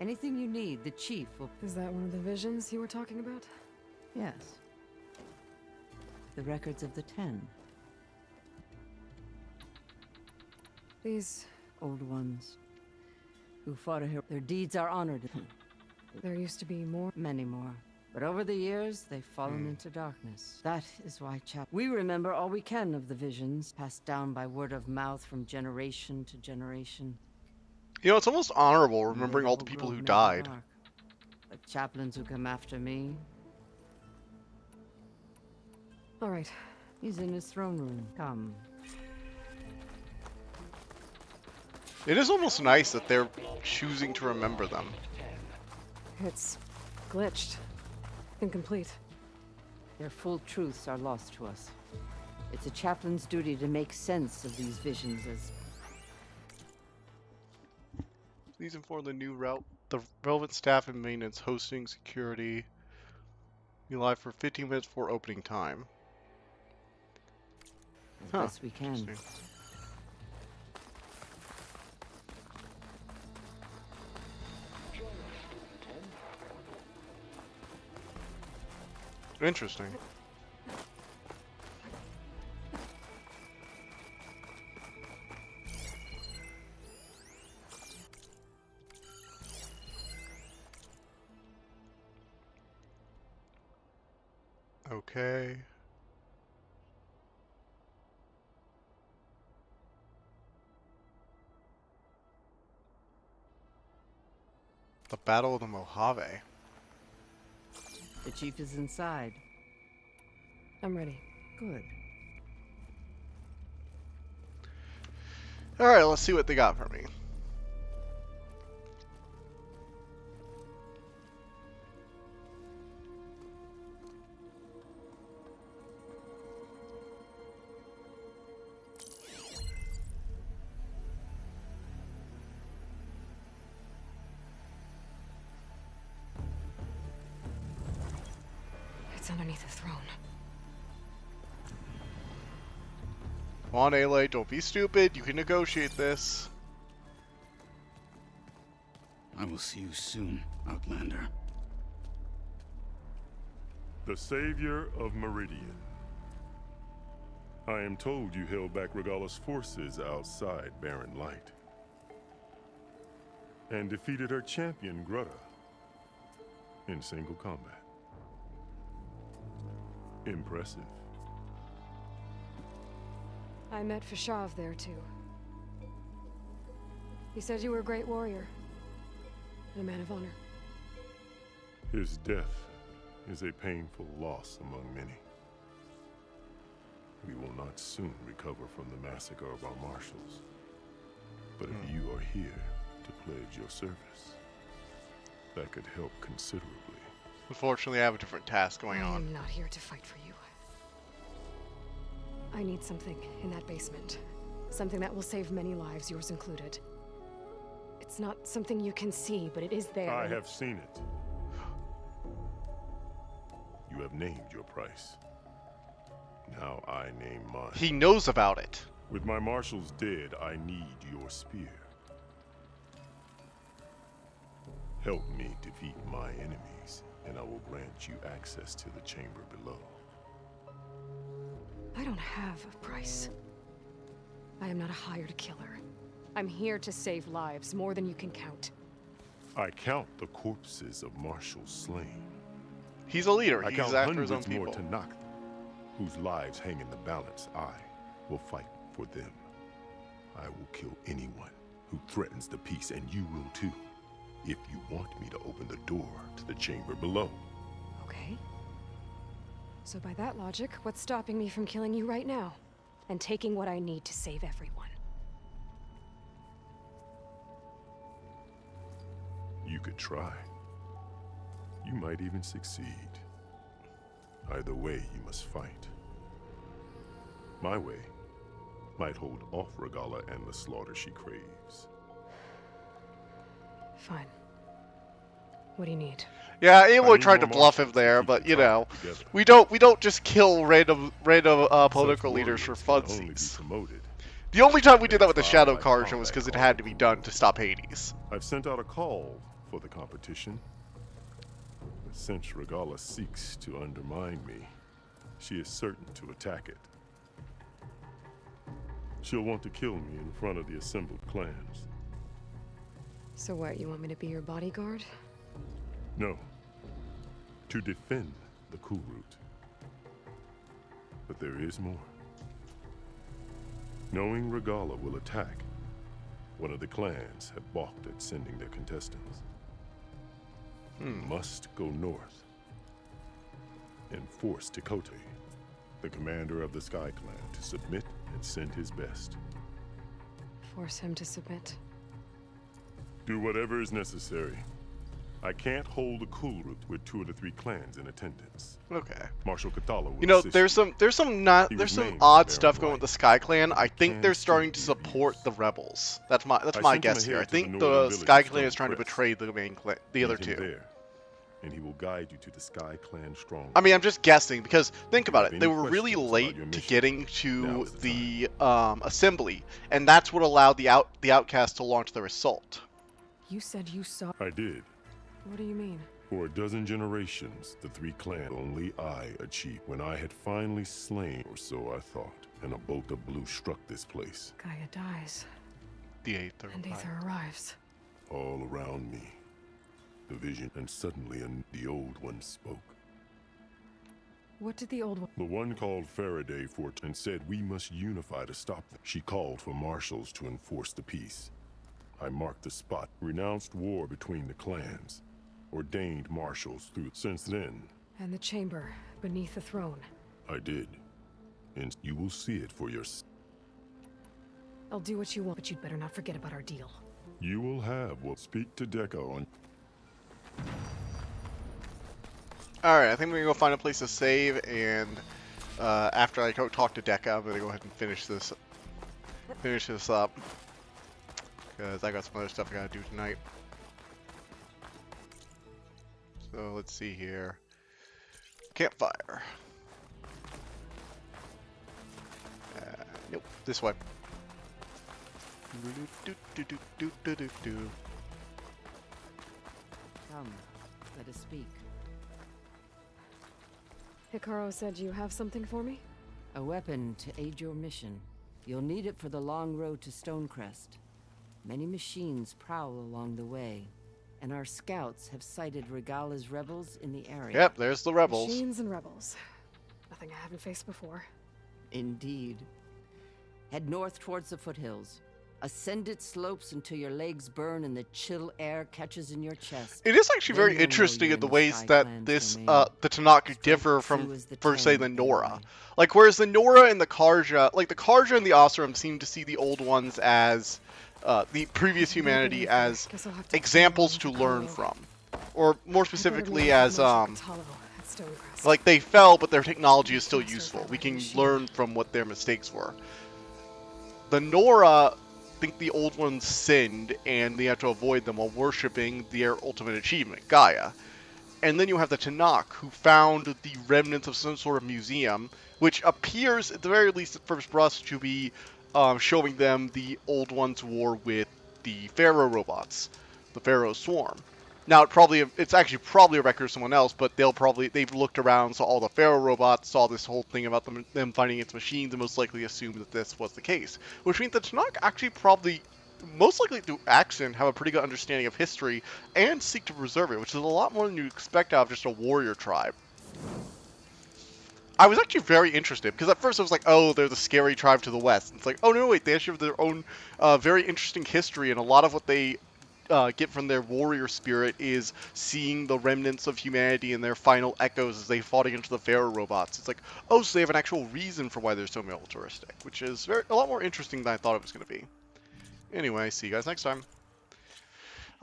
Anything you need, the chief will... Is that one of the visions you were talking about? Yes. The records of the Ten. These... Old ones. Who fought a hero. Their deeds are honored. There used to be more? Many more. But over the years, they've fallen into darkness. That is why, we remember all we can of the visions, passed down by word of mouth from generation to generation. You know, it's almost honorable remembering all the people who died. The chaplains who come after me. All right. He's in his throne room. Come. It is almost nice that they're choosing to remember them. It's glitched. Incomplete. Their full truths are lost to us. It's a chaplain's duty to make sense of these visions as... Please inform the new route, the relevant staff and maintenance, hosting, security. Be live for 15 minutes before opening time. As best we can. Interesting. Okay. The Battle of the Mojave. The chief is inside. I'm ready. Good. Alright, let's see what they got for me. It's underneath the throne. Come on, Aloy, don't be stupid. You can negotiate this. I will see you soon, Outlander. The savior of Meridian. I am told you held back Regala's forces outside Barren Light. And defeated her champion, Grudda, in single combat. Impressive. I met Fashav there, too. He said you were a great warrior. And a man of honor. His death is a painful loss among many. We will not soon recover from the massacre of our marshals. But if you are here to pledge your service, that could help considerably. Unfortunately, I have a different task going on. I am not here to fight for you. I need something in that basement. Something that will save many lives, yours included. It's not something you can see, but it is there. I have seen it. You have named your price. Now I name mine. He knows about it. With my marshals dead, I need your spear. Help me defeat my enemies, and I will grant you access to the chamber below. I don't have a price. I am not a hired killer. I'm here to save lives, more than you can count. I count the corpses of marshals slain. He's a leader. I He's count after his own hundreds more people. to knock, whose lives hang in the balance. I will fight for them. I will kill anyone who threatens the peace, and you will too, if you want me to open the door to the chamber below. Okay. So by that logic, what's stopping me from killing you right now? And taking what I need to save everyone? could try. You might even succeed. Either way, you must fight. My way might hold off Regalla and the slaughter she craves. Fine. What do you need? Yeah, Aloy tried to bluff him there, but you know, we don't just kill random political leaders for funsies. The only time we did that with the Shadow Carja was because it had to be done to stop Hades. I've sent out a call for the competition. But since Regalla seeks to undermine me, she is certain to attack it. She'll want to kill me in front of the assembled clans. So what, you want me to be your bodyguard? No. To defend the Kulrut. But there is more. Knowing Regalla will attack, one of the clans have balked at sending their contestants. Must go north and force Tekote, the commander of the Sky Clan, to submit and send his best. Force him to submit. Do whatever is necessary. I can't hold a Kulrut with 2 of the 3 clans in attendance. Okay. Marshal Kathala will You know, assist there's some odd stuff going with the Sky Clan. I think they're starting to support the rebels. That's my guess here. I think the Sky Clan is trying to betray the main clan, the other two. There, and he will guide you to the Sky Clan stronghold. I mean, I'm just guessing because think about it. They were really late to getting to the assembly, and that's what allowed the outcasts to launch their assault. You said you saw. I did. What do you mean? For a dozen generations, the 3 clans only I achieved. When I had finally slain, or so I thought, and a bolt of blue struck this place. Gaia dies. The Aether. And Aether arrives. All around me, the vision, and suddenly the Old One spoke. What did the Old One? The one called Faraday forth and said we must unify to stop them. She called for marshals to enforce the peace. I marked the spot, renounced war between the clans, ordained marshals through. Since then, And the chamber beneath the throne. I did. And you will see it for yourself. I'll do what you want, but you'd better not forget about our deal. You will have what speak to Deco on. Alright, I think we're gonna go find a place to save, and after I go talk to Deca, I'm gonna go ahead and finish this up. Because I got some other stuff I gotta do tonight. So let's see here. Campfire. Nope, this way. Come, let us speak. Hikaru said you have something for me? A weapon to aid your mission. You'll need it for the long road to Stonecrest. Many machines prowl along the way, and our scouts have sighted Regalla's rebels in the area. Yep, there's the rebels. Machines and rebels. Nothing I haven't faced before. Indeed. Head north towards the foothills. Ascend its slopes until your legs burn and the chill air catches in your chest. It is actually very interesting in the ways that this the Tanakh differ from, for say, the Nora. Like, whereas the Nora and the Carja, like the Carja and the Oseram seem to see the Old Ones as the previous humanity as examples to learn from, or more specifically as like they fell, but their technology is still useful. We can learn from what their mistakes were. The Nora think the Old Ones sinned, and they have to avoid them while worshipping their ultimate achievement, Gaia. And then you have the Tanakh, who found the remnants of some sort of museum, which appears, at the very least at first blush, to be showing them the Old Ones' war with the Pharaoh robots, the Pharaoh Swarm. Now, it's actually probably a record of someone else, but they've looked around, saw all the Pharaoh robots, saw this whole thing about them finding its machines, and most likely assumed that this was the case. Which means the Tanakh actually probably, most likely through action, have a pretty good understanding of history, and seek to preserve it, which is a lot more than you expect out of just a warrior tribe. I was actually very interested, because at first I was like, oh, they're the scary tribe to the west. And it's like, oh no, wait, they actually have their own very interesting history, and a lot of what they get from their warrior spirit is seeing the remnants of humanity and their final echoes as they fought against the Pharaoh robots. It's like, oh, so they have an actual reason for why they're so militaristic, which is a lot more interesting than I thought it was going to be. Anyway, see you guys next time.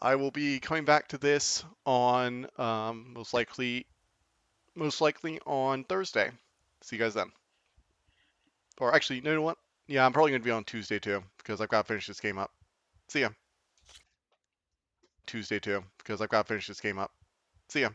I will be coming back to this on most likely on Thursday. See you guys then. Or actually, you know what? Yeah, I'm probably going to be on Tuesday too, because I've got to finish this game up. See ya. Tuesday too, because I've got to finish this game up. See ya.